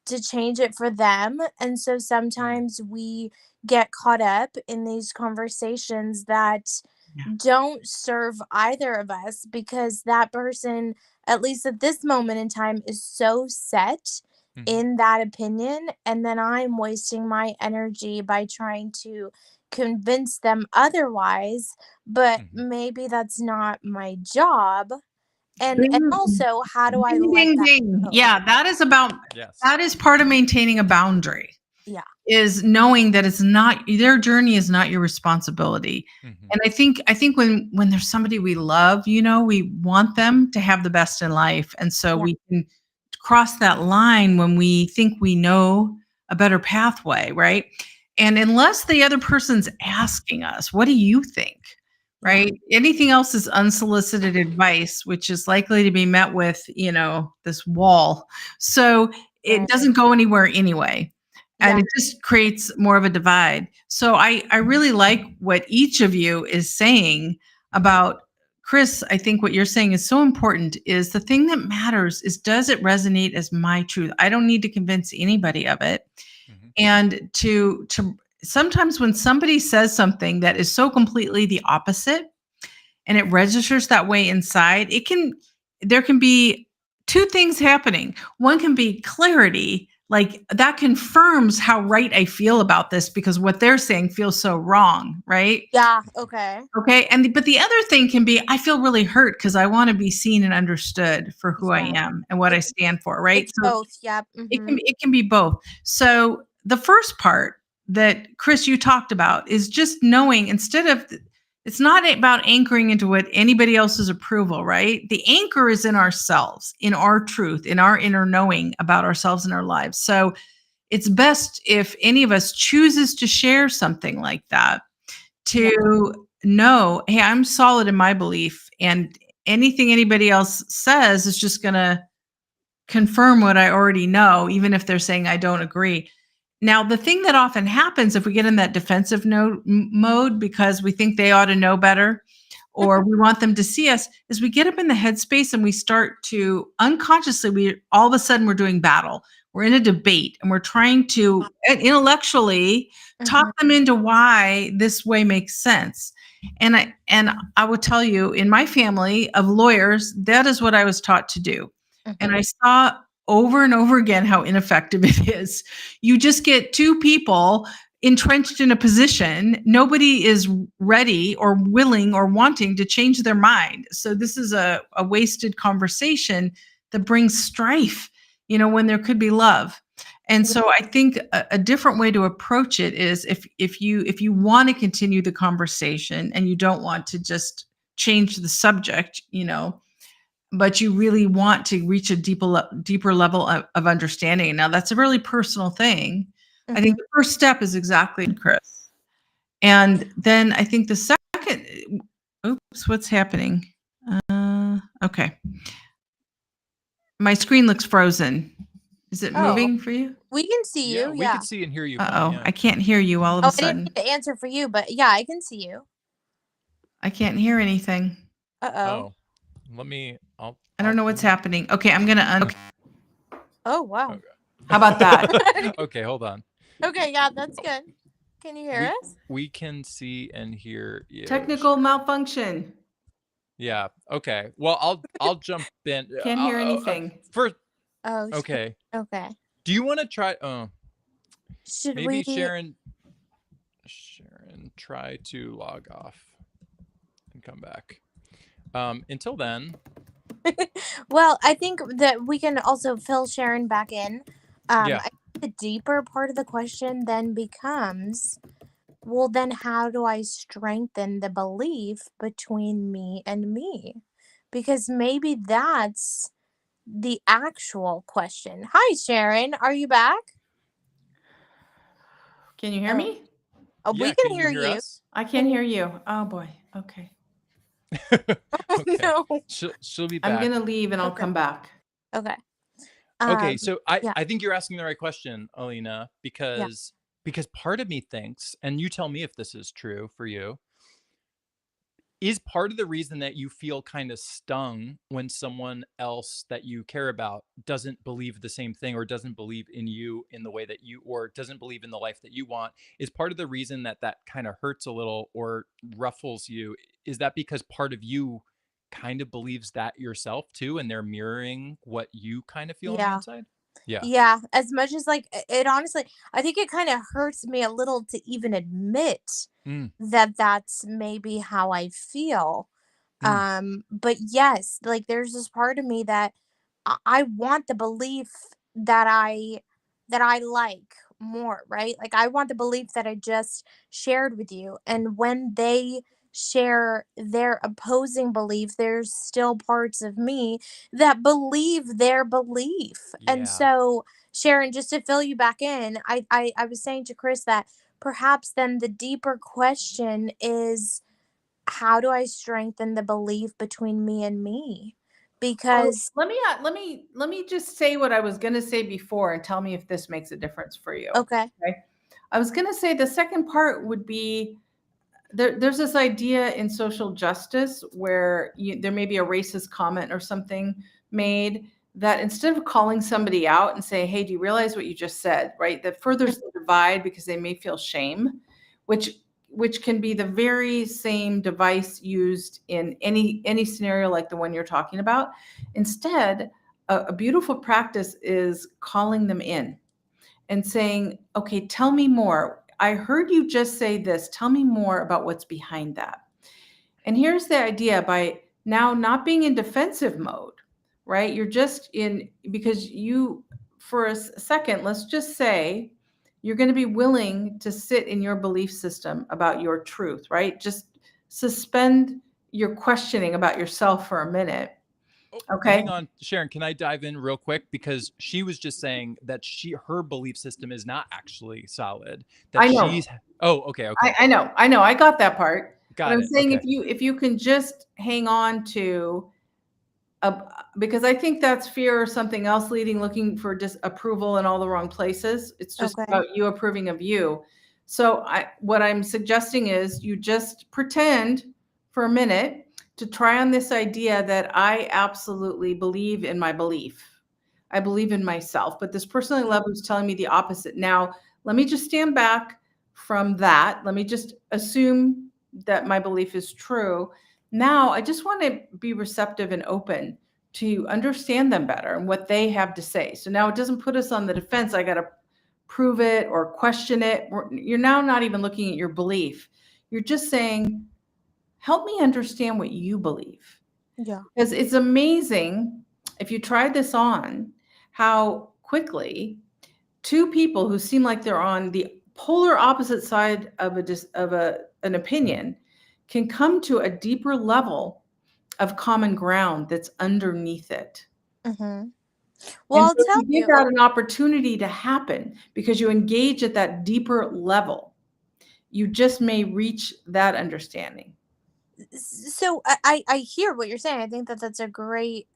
to change it for them, and so Mm. sometimes we get caught up in these conversations that Yeah. don't serve either of us because that person, at least at this moment in time, is so set Mhm. in that opinion. And then I'm wasting my energy by trying to convince them otherwise. But Mhm. maybe that's not my job. And Boom. also, how do I Ding, let ding, that ding. go? Yeah, Yes. that is part of maintaining a boundary, Yeah. is knowing that it's not their journey is not your responsibility. Mhm. And I think when there's somebody we love, we want them to have the best in life. And so Yeah. we can cross that line when we think we know a better pathway, right? And unless the other person's asking us, what do you think? Yeah. right? Anything else is unsolicited advice, which is likely to be met with, this wall. So it Right. doesn't go anywhere anyway. And Yeah. it just creates more of a divide. So I really like what each of you is saying about Chris. I think what you're saying is so important is the thing that matters is, does it resonate as my truth? I don't need to convince anybody of it. Mhm. And to sometimes when somebody says something that is so completely the opposite and it registers that way inside, there can be two things happening. One can be clarity, like that confirms how right I feel about this because what they're saying feels so wrong, right? Yeah. Okay. Okay. But the other thing can be, I feel really hurt because I want to be seen and understood for who I Yeah. am and what I It, stand for, right? it's So both. Yep. it can be both. So the first part that Chris you talked about is just knowing, instead of, it's not about anchoring into what anybody else's approval, right? The anchor is in ourselves, in our truth, in our inner knowing about ourselves and our lives. So it's best if any of us chooses to share something like that, Yeah. to know, hey, I'm solid in my belief, and anything anybody else says is just going to confirm what I already know, even if they're saying I don't agree. Now, the thing that often happens if we get in that defensive mode because we think they ought to know better or we want them to see us, is we get up in the headspace and we start to unconsciously, we all of a sudden we're doing battle. We're in a debate and we're trying to intellectually talk hmm them into why this way makes sense. And I will tell you, in my family of lawyers, that is what I was taught to do. And I hmm saw over and over again how ineffective it is. You just get two people entrenched in a position. Nobody is ready or willing or wanting to change their mind. So this is a wasted conversation that brings strife, when there could be love. And Yeah. so I think a different way to approach it is, if you want to continue the conversation and you don't want to just change the subject, but you really want to reach a deeper level of understanding. Now, that's a really personal thing. I think hmm the first step is exactly Chris. And then I think the second, oops, what's happening? Okay. My screen looks frozen. Is it Oh, moving for you? we can see Yeah, you. we Yeah. could see and hear you fine. Uh-oh, Yeah. I can't hear you all of a Oh, I didn't sudden. get the answer for you, but yeah, I can see you. I can't hear anything. Uh-oh. Oh, let me. I don't know Let what's me. happening. Okay, I'm gonna okay. Oh, wow. Okay. How about that? Okay, hold on. Okay, yeah, that's good. Can you hear We us? we can see and hear you, Technical Sharon. malfunction. Yeah. Okay. Well, I'll jump in. Can't hear anything. First, Oh, okay. okay. Do you want to try? Should Maybe we Sharon, try to log off and come back. Until then, Well, I think that we can also fill Sharon back in. yeah. I think the deeper part of the question then becomes, well, then how do I strengthen the belief between me and me? Because maybe that's the actual question. Hi, Sharon. Are you back? Can you hear Oh, me? oh, we Yeah. can Can you hear hear you. us? I Can can't you? hear you. Oh boy. Okay. Oh, Okay. no. She'll be I'm back. gonna leave and I'll Okay. come back. Okay. Okay, so I Yeah. I think you're asking the right question, Alina, Yeah. because part of me thinks, and you tell me if this is true for you, is part of the reason that you feel kind of stung when someone else that you care about doesn't believe the same thing or doesn't believe in you in the way that you, or doesn't believe in the life that you want, is part of the reason that that kind of hurts a little or ruffles you. Is that because part of you kind of believes that yourself too, and they're mirroring what you kind of feel on the Yeah. inside? Yeah. Yeah, as much as like it honestly, I think it kind of hurts me a little to even admit Mm, that that's maybe how I feel. mm, But yes, like there's this part of me that I want the belief that I like more, right? Like I want the belief that I just shared with you. And when they share their opposing belief, there's still parts of me that believe their belief. And yeah. so, Sharon, just to fill you back in, I was saying to Chris that perhaps then the deeper question is how do I strengthen the belief between me and me? Well, Because let me just say what I was going to say before and tell me if this makes a difference for you. okay. Okay. I was going to say the second part would be there's this idea in social justice where there may be a racist comment or something made that instead of calling somebody out and say, hey, do you realize what you just said, right? That furthers the divide because they may feel shame, which which can be the very same device used in any scenario like the one you're talking about. Instead, a beautiful practice is calling them in and saying, okay, tell me more. I heard you just say this. Tell me more about what's behind that. And here's the idea, by now not being in defensive mode, right? You're just in, because you, for a second, let's just say you're going to be willing to sit in your belief system about your truth, right? Just suspend your questioning about yourself for a minute. Oh, Okay. hang on, Sharon. Can I dive in real quick? Because she was just saying that her belief system is not actually solid. That I know. she's oh, okay, okay. I know. I got that part. But Got I'm it. saying Okay. if you can just hang on to because I think that's fear or something else leading, looking for disapproval in all the wrong places. It's just Okay. about you approving of you. So what I'm suggesting is you just pretend for a minute to try on this idea that I absolutely believe in my belief. I believe in myself, but this person I love is telling me the opposite. Now, let me just stand back from that. Let me just assume that my belief is true. Now, I just want to be receptive and open to understand them better and what they have to say. So now it doesn't put us on the defense. I got to prove it or question it. You're now not even looking at your belief. You're just saying, help me understand what you believe. Yeah. Because it's amazing if you try this on, how quickly two people who seem like they're on the polar opposite side of an opinion can come to a deeper level of common ground that's underneath it. Mhm. Well, And I'll so if tell you give you. that an opportunity to happen because you engage at that deeper level, you just may reach that understanding. So I hear what you're saying. I think that that's a great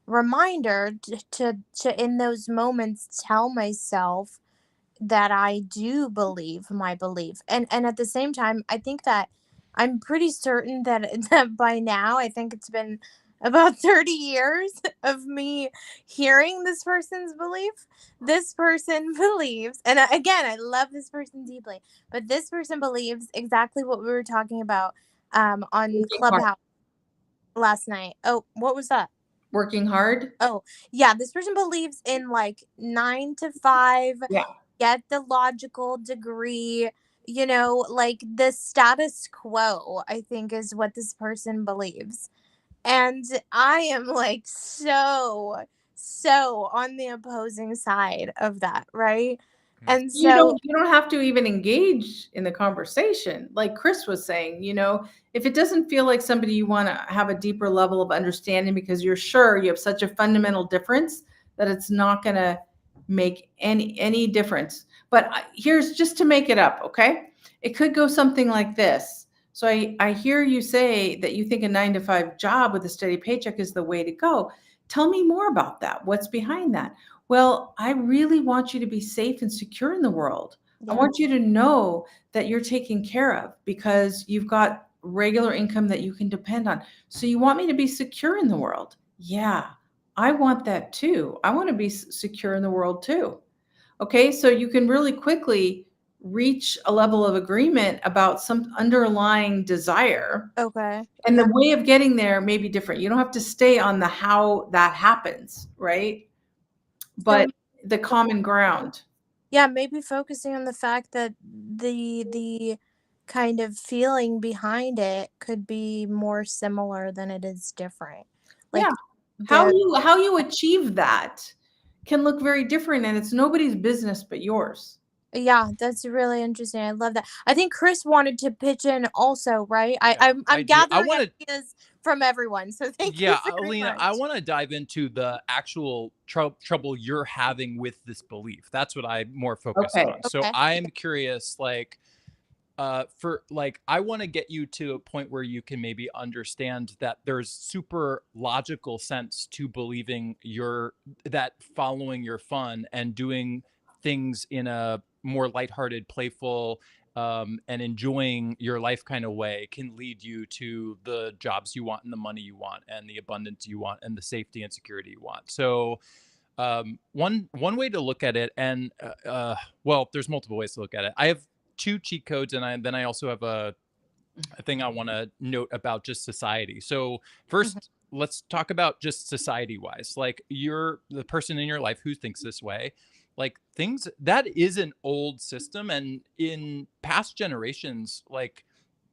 reminder to in those moments tell myself that I do believe my belief. And at the same time, I think that I'm pretty certain that that by now, I think it's been about 30 years of me hearing this person's belief. This person believes, and again, I love this person deeply, but this person believes exactly what we were talking about on Working hard. Clubhouse last night. Oh, what was that? Working hard. Oh, yeah, this person believes in like 9 to 5, Yeah. get the logical degree, like the status quo, I think is what this person believes. And I am like so on the opposing side of that, right? Hmm. And so, You don't have to even engage in the conversation. Like Chris was saying, if it doesn't feel like somebody you want to have a deeper level of understanding because you're sure you have such a fundamental difference that it's not going to make any difference. But here's just to make it up, okay? It could go something like this. So I hear you say that you think a 9 to 5 job with a steady paycheck is the way to go. Tell me more about that. What's behind that? Well, I really want you to be safe and secure in the world. I yeah. want you to know that you're taken care of because you've got regular income that you can depend on. So you want me to be secure in the world? Yeah, I want that too. I want to be secure in the world too. Okay, so you can really quickly reach a level of agreement about some underlying desire. Okay. And Yeah. the way of getting there may be different. You don't have to stay on the how that happens, right? So But the common ground. yeah, maybe focusing on the fact that the kind of feeling behind it could be more similar than it is different. Yeah. Like How there you achieve that can look very different, and it's nobody's business but yours. Yeah, that's really interesting. I love that. I think Chris wanted to pitch in also, right? Yeah, I I'm do. I gathering want to ideas from everyone. So thank you Yeah, very Alina, I much. want to dive into the actual trouble you're having with this belief. That's what I'm more focused Okay. on. So Okay. I'm curious, like, for like, I want to get you to a point where you can maybe understand that there's super logical sense to believing that following your fun and doing things in a more lighthearted, playful, and enjoying your life kind of way can lead you to the jobs you want and the money you want and the abundance you want and the safety and security you want. So one way to look at it, and well, there's multiple ways to look at it. I have two cheat codes, and then I also have a thing I want to note about just society. So Mhm. first, let's talk about just society wise. Like, you're the person in your life who thinks this way. Like, things that is an old system, and in past generations, like,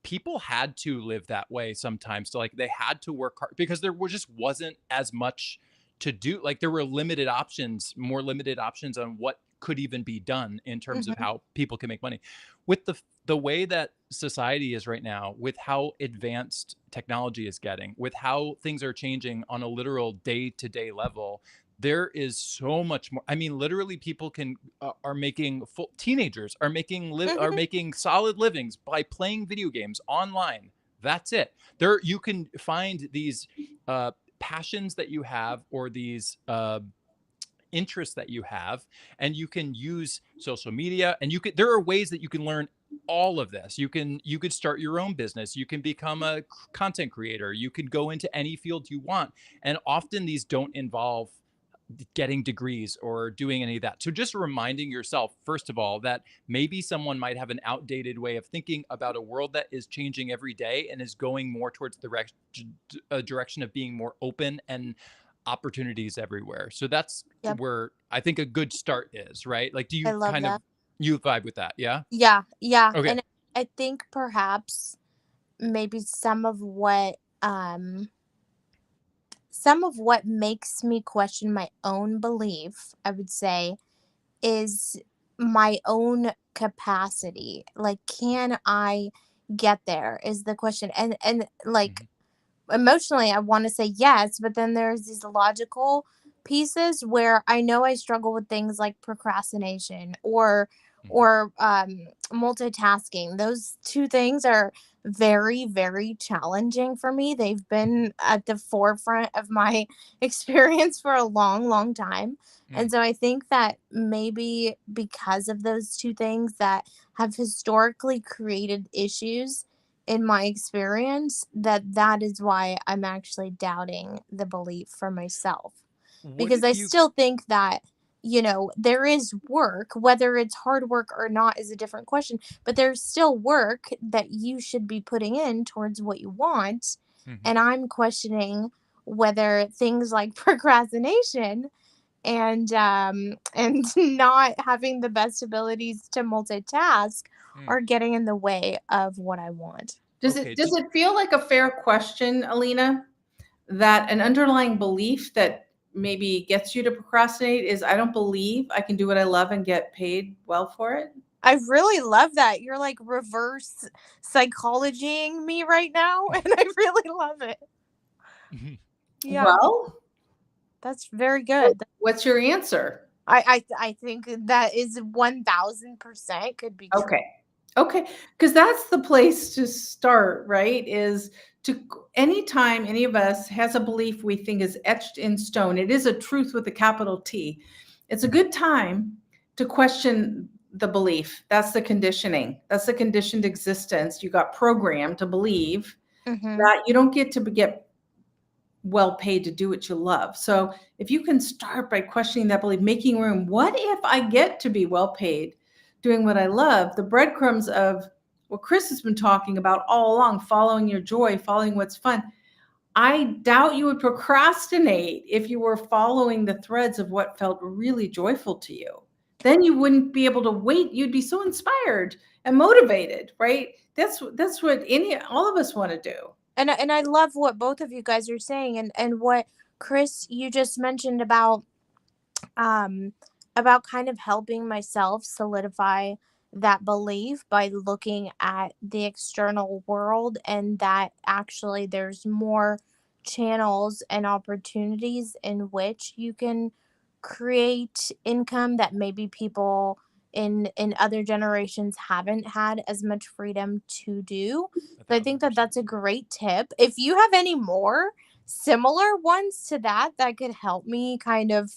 people had to live that way sometimes. So like, they had to work hard because just wasn't as much to do. Like, there were more limited options on what could even be done in terms of Mhm. how people can make money. With the way that society is right now, with how advanced technology is getting, with how things are changing on a literal day-to-day level, there is so much more. I mean, literally, people can are making full teenagers are Mhm. making solid livings by playing video games online. That's it. There, you can find these uh, passions that you have, or these interests that you have, and you can use social media, and there are ways that you can learn all of this. You could start your own business, you can become a content creator, you could go into any field you want, and often these don't involve getting degrees or doing any of that. So just reminding yourself, first of all, that maybe someone might have an outdated way of thinking about a world that is changing every day and is going more towards a direction of being more open and opportunities everywhere. So that's Yep. where I think a good start is, right? Like, do I you love that. you vibe with that? Yeah. Yeah, yeah, Okay. and I think perhaps maybe some of what makes me question my own belief, I would say, is my own capacity. Like, can I get there is the question. And like, Hmm. emotionally I want to say yes, but then there's these logical pieces where I know I struggle with things like procrastination Hmm. or multitasking. Those two things are very, very challenging for me. They've been at the forefront of my experience for a long, long time. Mm. And so I think that maybe because of those two things that have historically created issues in my experience, that is why I'm actually doubting the belief for myself, What because if I you still think that there is work. Whether it's hard work or not is a different question, but there's still work that you should be putting in towards what you want. Mhm. And I'm questioning whether things like procrastination and not having the best abilities to multitask Mm. are getting in the way of what I want. Does Okay. it does it feel like a fair question, Alina, that an underlying belief that maybe gets you to procrastinate is I don't believe I can do what I love and get paid well for it? I really love that. You're like reverse psychologying me right now, and I really love it. Mhm. Yeah, Well, that's very good. what's your answer? I think that is 1000% could be true. Okay. Okay. Because that's the place to start, right? Is to anytime any of us has a belief we think is etched in stone, it is a truth with a capital T. It's a good time to question the belief. That's the conditioning. That's the conditioned existence. You got programmed to believe Mhm. that you don't get to get well paid to do what you love. So if you can start by questioning that belief, making room, what if I get to be well paid doing what I love? The breadcrumbs of what Chris has been talking about all along, following your joy, following what's fun. I doubt you would procrastinate if you were following the threads of what felt really joyful to you. Then you wouldn't be able to wait. You'd be so inspired and motivated, right? That's what any all of us want to do. And I love what both of you guys are saying, and what Chris you just mentioned um about kind of helping myself solidify that belief by looking at the external world, and that actually there's more channels and opportunities in which you can create income that maybe people in other generations haven't had as much freedom to do. A So I thousand think that percent. that's a great tip. If you have any more similar ones to that that could help me kind of,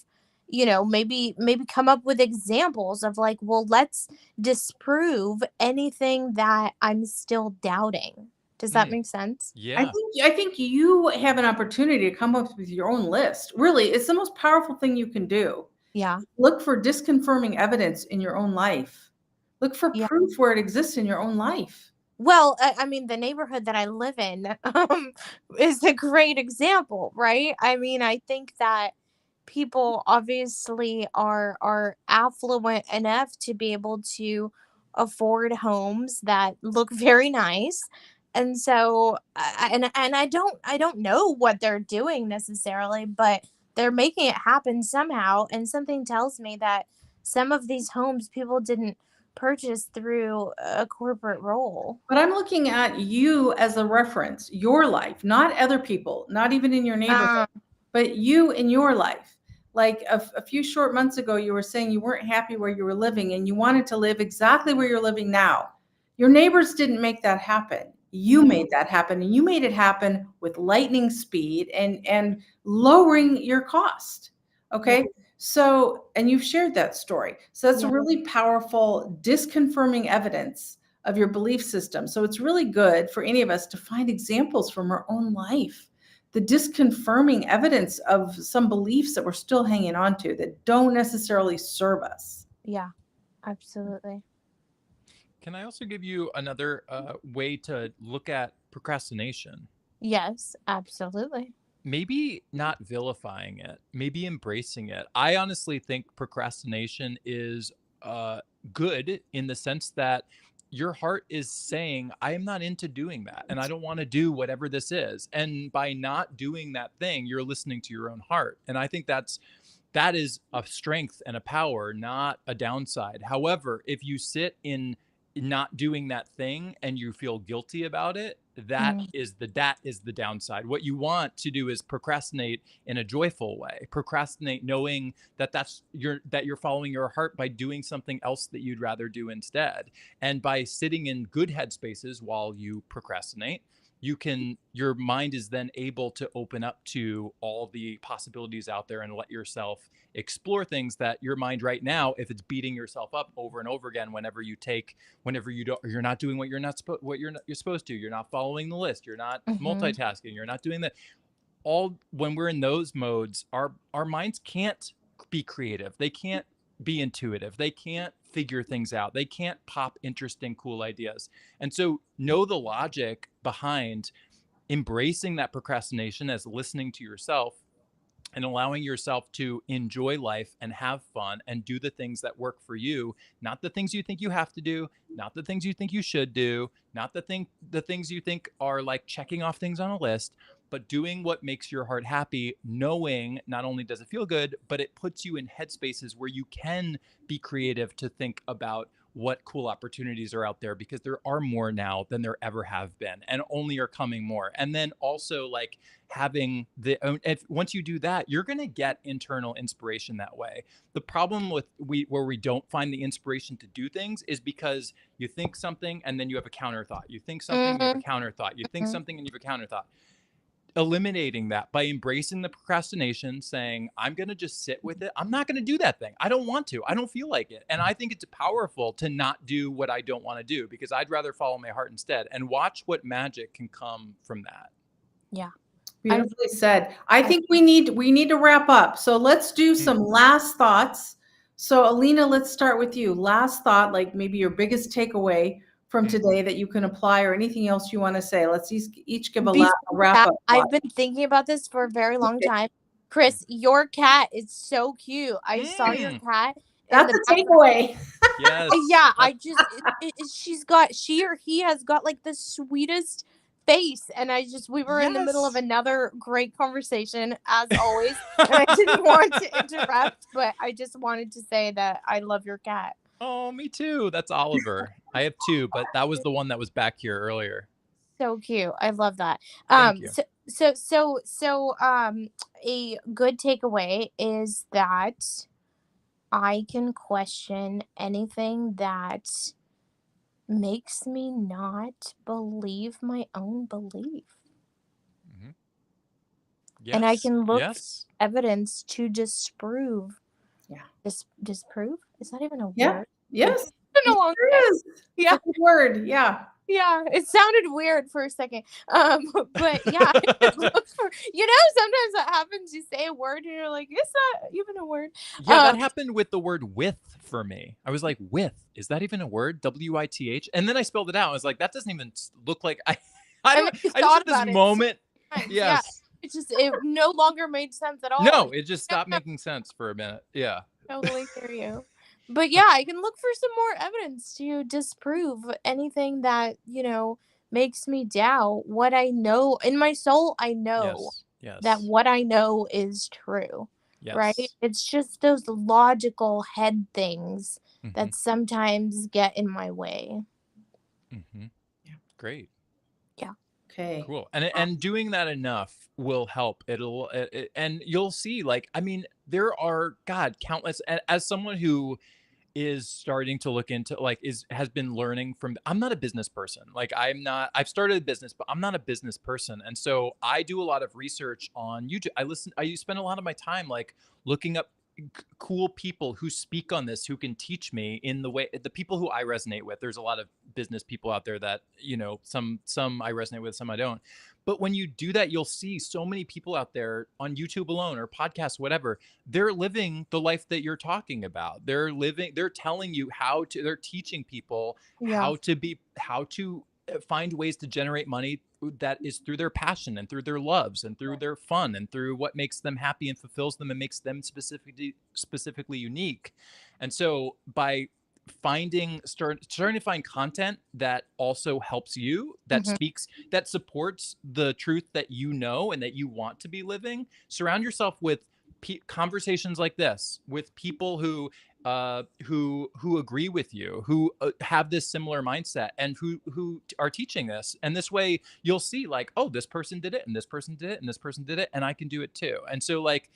maybe come up with examples of like, well, let's disprove anything that I'm still doubting. Does that Mm, make sense? yeah. I think you have an opportunity to come up with your own list. Really, it's the most powerful thing you can do. Yeah. Look for disconfirming evidence in your own life. Look for Yeah. proof where it exists in your own life. Well, I mean, the neighborhood that I live in is a great example, right? I mean, I think that people obviously are affluent enough to be able to afford homes that look very nice. And so, and I don't know what they're doing necessarily, but they're making it happen somehow. And something tells me that some of these homes people didn't purchase through a corporate role. But I'm looking at you as a reference, your life, not other people, not even in your neighborhood, Uh, but you in your life. Like a few short months ago, you were saying you weren't happy where you were living and you wanted to live exactly where you're living now. Your neighbors didn't make that happen. You no. made that happen, and you made it happen with lightning speed and lowering your cost. Yeah. Okay. So, and you've shared that story. So that's a Yeah. really powerful disconfirming evidence of your belief system. So it's really good for any of us to find examples from our own life, the disconfirming evidence of some beliefs that we're still hanging on to that don't necessarily serve us. Yeah. Absolutely. Can I also give you another way to look at procrastination? Yes, absolutely. Maybe not vilifying it, maybe embracing it. I honestly think procrastination is uh, good in the sense that your heart is saying, I am not into doing that and I don't want to do whatever this is. And by not doing that thing, you're listening to your own heart. And I think that is a strength and a power, not a downside. However, if you sit in not doing that thing and you feel guilty about it, Mm, that is the downside. What you want to do is procrastinate in a joyful way. Procrastinate knowing that you're following your heart by doing something else that you'd rather do instead. And by sitting in good headspaces while you procrastinate, your mind is then able to open up to all the possibilities out there and let yourself explore things that your mind right now, if it's beating yourself up over and over again whenever you're not doing what you're supposed to, you're not following the list, you're not mhm. multitasking, you're not doing that, all when we're in those modes, our minds can't be creative, they can't be intuitive, they can't figure things out, they can't pop interesting cool ideas. And so know the logic behind embracing that procrastination as listening to yourself and allowing yourself to enjoy life and have fun and do the things that work for you, not the things you think you have to do, not the things you think you should do, not the things you think are like checking off things on a list, but doing what makes your heart happy, knowing not only does it feel good, but it puts you in headspaces where you can be creative to think about what cool opportunities are out there, because there are more now than there ever have been and only are coming more. And then also like having if once you do that, you're going to get internal inspiration that way. The problem with where we don't find the inspiration to do things is because you think something and then you have a counter thought, you think something and you have a Mhm, counter thought, you think mhm. something and you have a counter thought. Eliminating that by embracing the procrastination, saying, I'm going to just sit with it, I'm not going to do that thing, I don't want to, I don't feel like it. And I think it's powerful to not do what I don't want to do, because I'd rather follow my heart instead, and watch what magic can come from that. Yeah. I Beautifully said. I I think we need to wrap up. So let's do Mm. some last thoughts. So Alina, let's start with you. Last thought, like maybe your biggest takeaway from Mm. today that you can apply, or anything else you want to say. Let's each give a before wrap that, up thought. I've been thinking about this for a very long Okay. time. Chris, your cat is so cute. I saw your Mm. cat in That's the a background. takeaway. Yes, Yeah, I that's just she or he has got like the sweetest face, and we were in the middle of yes. another great conversation as always, and I didn't want to interrupt, but I just wanted to say that I love your cat. Oh, me too. That's Oliver. I have two, but that was the one that was back here earlier. So cute. I love that. Thank you. So, a good takeaway is that I can question anything that makes me not believe my own belief. Mhm. And I Yes. can look for Yes. evidence to disprove. Yeah. Disprove? Is that even a Yeah. word? Yes. It's been It a long sure day. is. It's Yeah. a good word. Yeah. Yeah, it sounded weird for a second. But yeah, I could look for sometimes that happens, you say a word and you're like, "It's not even a word." Yeah, Um, that happened with the word with for me. I was like, with, is that even a word? WITH? And then I spelled it out. I was like, that doesn't even look like I and then don't you I just thought had this about it so moment. many times, yeah. Yes. It no longer made sense at all, No, and it just stopped making sense for a minute. Yeah. totally hear you. But yeah, I can look for some more evidence to disprove anything that, makes me doubt what I know. In my soul, I know Yes. that Yes. what I know is true, right? Yes. It's just those logical head things Mhm. that sometimes get in my way. Mhm. Yeah. Great. Yeah. Okay. Cool. And doing that enough will help. And you'll see, like, I mean, there are, God, countless, as someone who is starting to look into, like, is has been learning from, I'm not a business person. Like, I've started a business, but I'm not a business person. And so I do a lot of research on YouTube. I spend a lot of my time like looking up cool people who speak on this, who can teach me in the way, the people who I resonate with. There's a lot of business people out there that, some I resonate with, some I don't. But when you do that, you'll see so many people out there on YouTube alone or podcasts, whatever. They're living the life that you're talking about. They're telling you they're teaching people Yeah. how to find ways to generate money that is through their passion and through their loves and through their fun and through what makes them happy and fulfills them and makes them specifically unique. And so by starting to find content that also helps you, Hmm. that supports the truth that you know and that you want to be living, surround yourself with conversations like this with people who agree with you, who have this similar mindset, and who are teaching this. And this way, you'll see, like, oh, this person did it, and this person did it, and this person did it, and I can do it too. And so, like,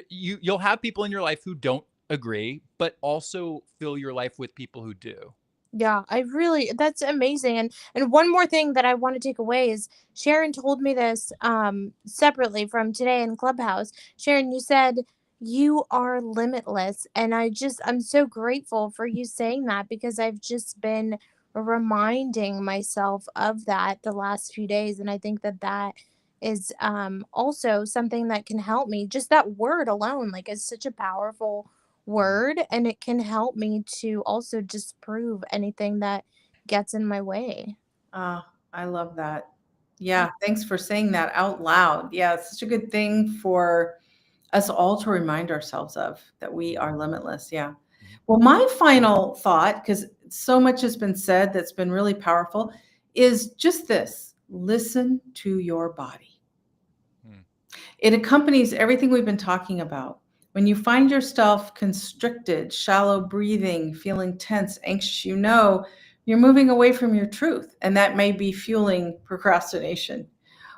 you'll have people in your life who don't agree, but also fill your life with people who do. Yeah, that's amazing. And one more thing that I want to take away is Sharon told me this separately from today in Clubhouse. Sharon, you said you are limitless, and I'm so grateful for you saying that because I've just been reminding myself of that the last few days, and I think that that is also something that can help me. Just that word alone like is such a powerful Mm, word, and it can help me to also disprove anything that gets in my way. Ah, I love that. Yeah. Yeah. Thanks for saying that out loud. Yeah. It's such a good thing for us all to remind ourselves of that we mhm, are limitless. Yeah. mhm, Well, my final thought, because so much has been said that's been really powerful, is just this: listen to your body. mm, It accompanies everything we've been talking about. When you find yourself constricted, shallow breathing, feeling tense, anxious, you're moving away from your truth. And that may be fueling procrastination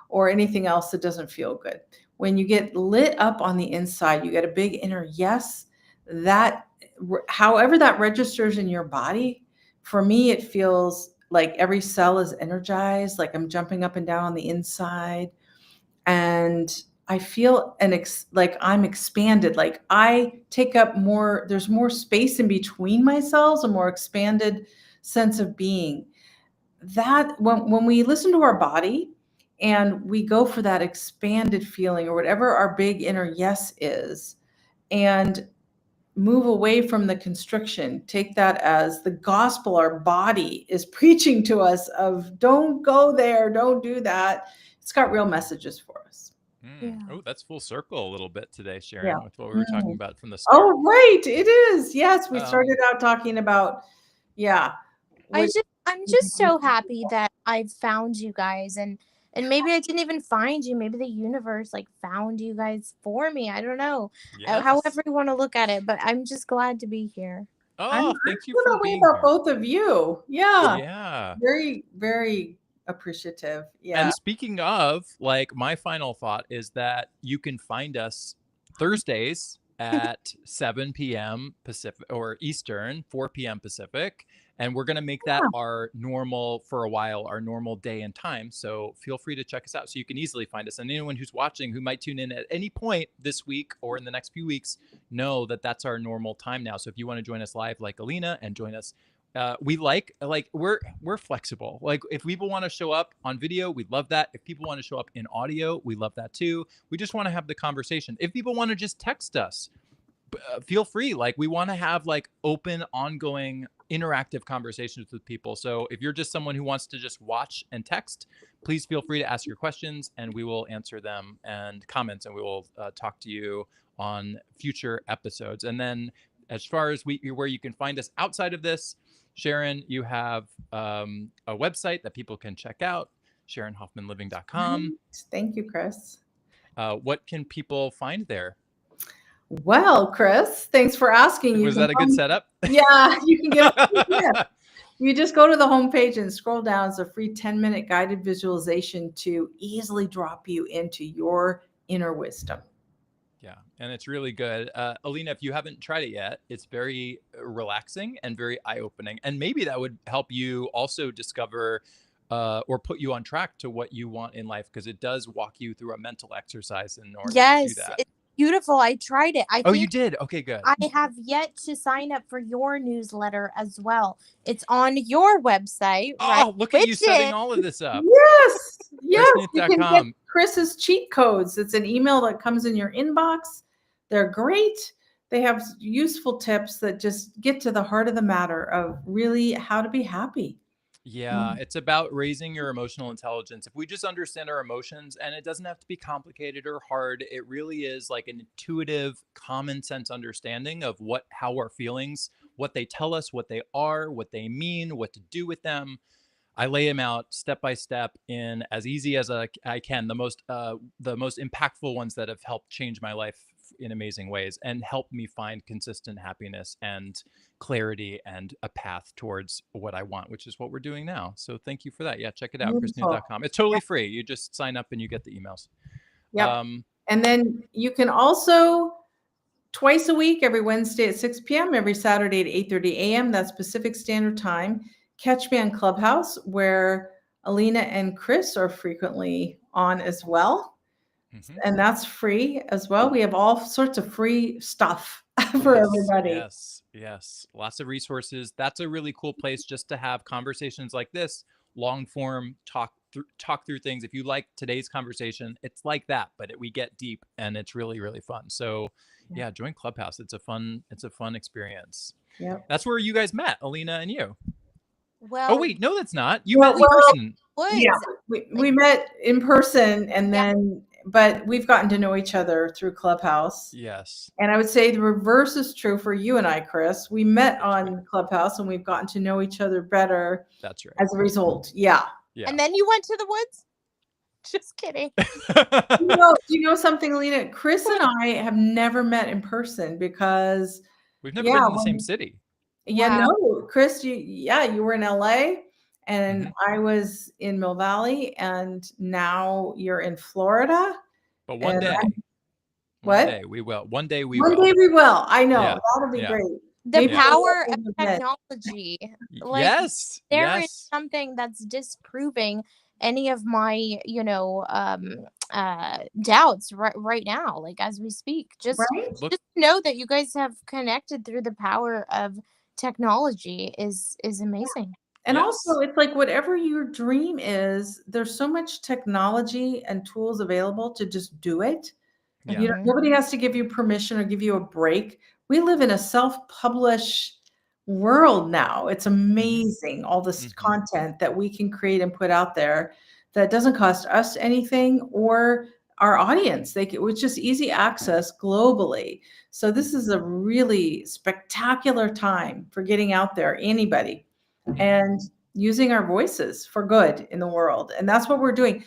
or anything else that doesn't feel good. When you get lit up on the inside, you get a big inner yes, that however that registers in your body, for me, it feels like every cell is energized, like I'm jumping up and down on the inside. And I feel like I'm expanded, like I take up more, there's more space in between my cells, a more expanded sense of being. That when we listen to our body and we go for that expanded feeling or whatever our big inner yes is, and move away from the constriction, take that as the gospel our body is preaching to us of don't go there, don't do that. It's got real messages for us. mm. Yeah. Oh, that's full circle a little bit today, Yeah. Sharon, with what we were talking Mm. about from the start. Oh, right. It is. Yes, we started Um, out talking about, yeah. What, I'm just so happy that I've found you guys, and maybe I didn't even find you. Maybe the universe like found you guys for me. I don't know. yes. However you want to look at it, but I'm just glad to be here. Oh, I'm thank you feeling for that way being about here. both of you. Yeah. Yeah. Very, very appreciative. And Yeah. speaking of, like, my final thought is that you can find us Thursdays at 7 p.m. Pacific or Eastern, 4 p.m. Pacific. And we're going to make that our normal for a while, our normal day and time. So feel free to check us out so you can easily find us. And anyone who's watching who might tune in at any point this week or in the next few weeks, know that that's our normal time now. So if you want to join us live like Alina and join us, we we're flexible. Like if people want to show up on video, we love that. If people want to show up in audio, we love that too. We just want to have the conversation. If people want to just text us, feel free. Like we want to have like open, ongoing, interactive conversations with people. So if you're just someone who wants to just watch and text, please feel free to ask your questions and we will answer them, and comments, and we will talk to you on future episodes. And then as far as where you can find us outside of this, Sharon, you have a website that people can check out, SharonHoffmanLiving.com. Thank you, Chris. What can people find there? Well, Chris, thanks for asking. Was that a good setup? Yeah, you can get it. You just go to the homepage and scroll down. It's a free 10-minute guided visualization to easily drop you into your inner wisdom. Yeah, and it's really good. Alina, if you haven't tried it yet, it's very relaxing and very eye-opening. And maybe that would help you also discover or put you on track to what you want in life, because it does walk you through a mental exercise in order to do that. It's beautiful. I tried it. Oh, you did? Okay, good. I have yet to sign up for your newsletter as well. It's on your website, right? Oh, look at you setting all of this up. Yes. Yes. You can get chrisnewth.com. Chris's cheat codes. It's an email that comes in your inbox. They're great. They have useful tips that just get to the heart of the matter of really how to be happy. Yeah, it's about raising your emotional intelligence. If we just understand our emotions, and it doesn't have to be complicated or hard, it really is like an intuitive, common sense understanding of how our feelings, what they tell us, what they are, what they mean, what to do with them. I lay them out step by step in as easy as I can, the most impactful ones that have helped change my life in amazing ways and help me find consistent happiness and clarity and a path towards what I want, which is what we're doing now. So thank you for that. Yeah, check it out, chrisnewth.com. It's totally free. You just sign up and you get the emails. Yeah. And then you can also twice a week, every Wednesday at 6 p.m., every Saturday at 8:30 a.m. That's Pacific Standard Time. Catch me on Clubhouse, where Alina and Chris are frequently on as well. And that's free as well. We have all sorts of free stuff for everybody. Yes. Lots of resources. That's a really cool place just to have conversations like this, long form, talk through things. If you like today's conversation, it's like that, but we get deep and it's really, really fun. So yeah, join Clubhouse. It's a fun experience. Yeah. That's where you guys met, Alina and you. Well, oh wait, no, that's not. You met in person. Yeah, we met in person, and then, but we've gotten to know each other through Clubhouse. Yes. And I would say the reverse is true for you and I, Chris. We met on Clubhouse, and we've gotten to know each other better. That's right. As a result, yeah. And then you went to the woods? Just kidding. Do you know something, Alina? Chris and I have never met in person because we've never been in the same city. Yeah, no, Chris, you were in LA and I was in Mill Valley, and now you're in Florida. But one day, one day we will. One day we will. I know. That'll be great. The power of technology. Like, yes. There is something that's disproving any of my, doubts right now, like as we speak. Just know that you guys have connected through the power of technology is amazing. And also, it's like whatever your dream is, there's so much technology and tools available to just do it. Nobody has to give you permission or give you a break. We live in a self-publish world now. It's amazing, all this content that we can create and put out there that doesn't cost us anything or our audience. It's just easy access globally. So this is a really spectacular time for getting out there, anybody, and using our voices for good in the world. And that's what we're doing.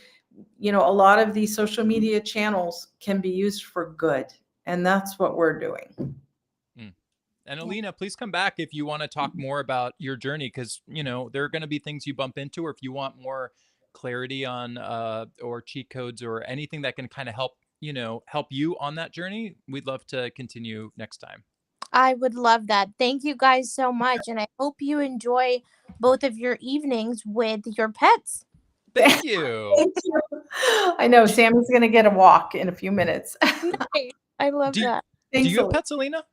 A lot of these social media channels can be used for good. And that's what we're doing. And Alina, please come back if you want to talk more about your journey, because, there are going to be things you bump into, or if you want more clarity on or cheat codes or anything that can kind of help help you on that journey, we'd love to continue next time. I would love that. Thank you guys so much, and I hope you enjoy both of your evenings with your pets. Thank you. Thank you. I know Sammy's going to get a walk in a few minutes. Nice. I love Do that. do Thanks, you have Alina. pets, Alina?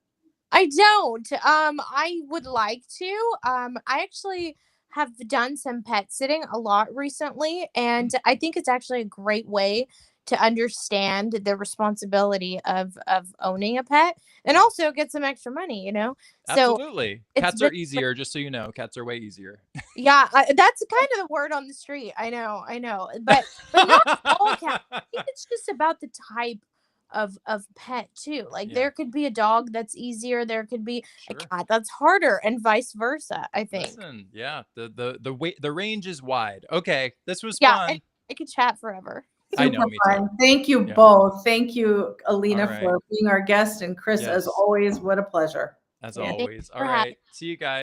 I don't. I would like to. I actually have done some pet sitting a lot recently, and Mm, I think it's actually a great way to understand the responsibility of owning a pet and yes. also get some extra money, you know? So Absolutely. it's Cats been are easier, just so you know. Cats are way easier. yeah, that's kind of the word on the street. I know, but not all cats. I think it's just about the type of pet too. Like Yeah, there could be a dog that's easier, there could be a sure. cat that's harder, and vice versa. I think. Listen, yeah, the range is wide. Okay, this was Yeah, and fun. I could chat forever. I Super know, me too. fun. Thank you Yeah. both. Thank you, All Alina, right. for being our guest, and Chris, as Yes, always, what a pleasure. as Yeah. Thank you always. All for having right. See you guys.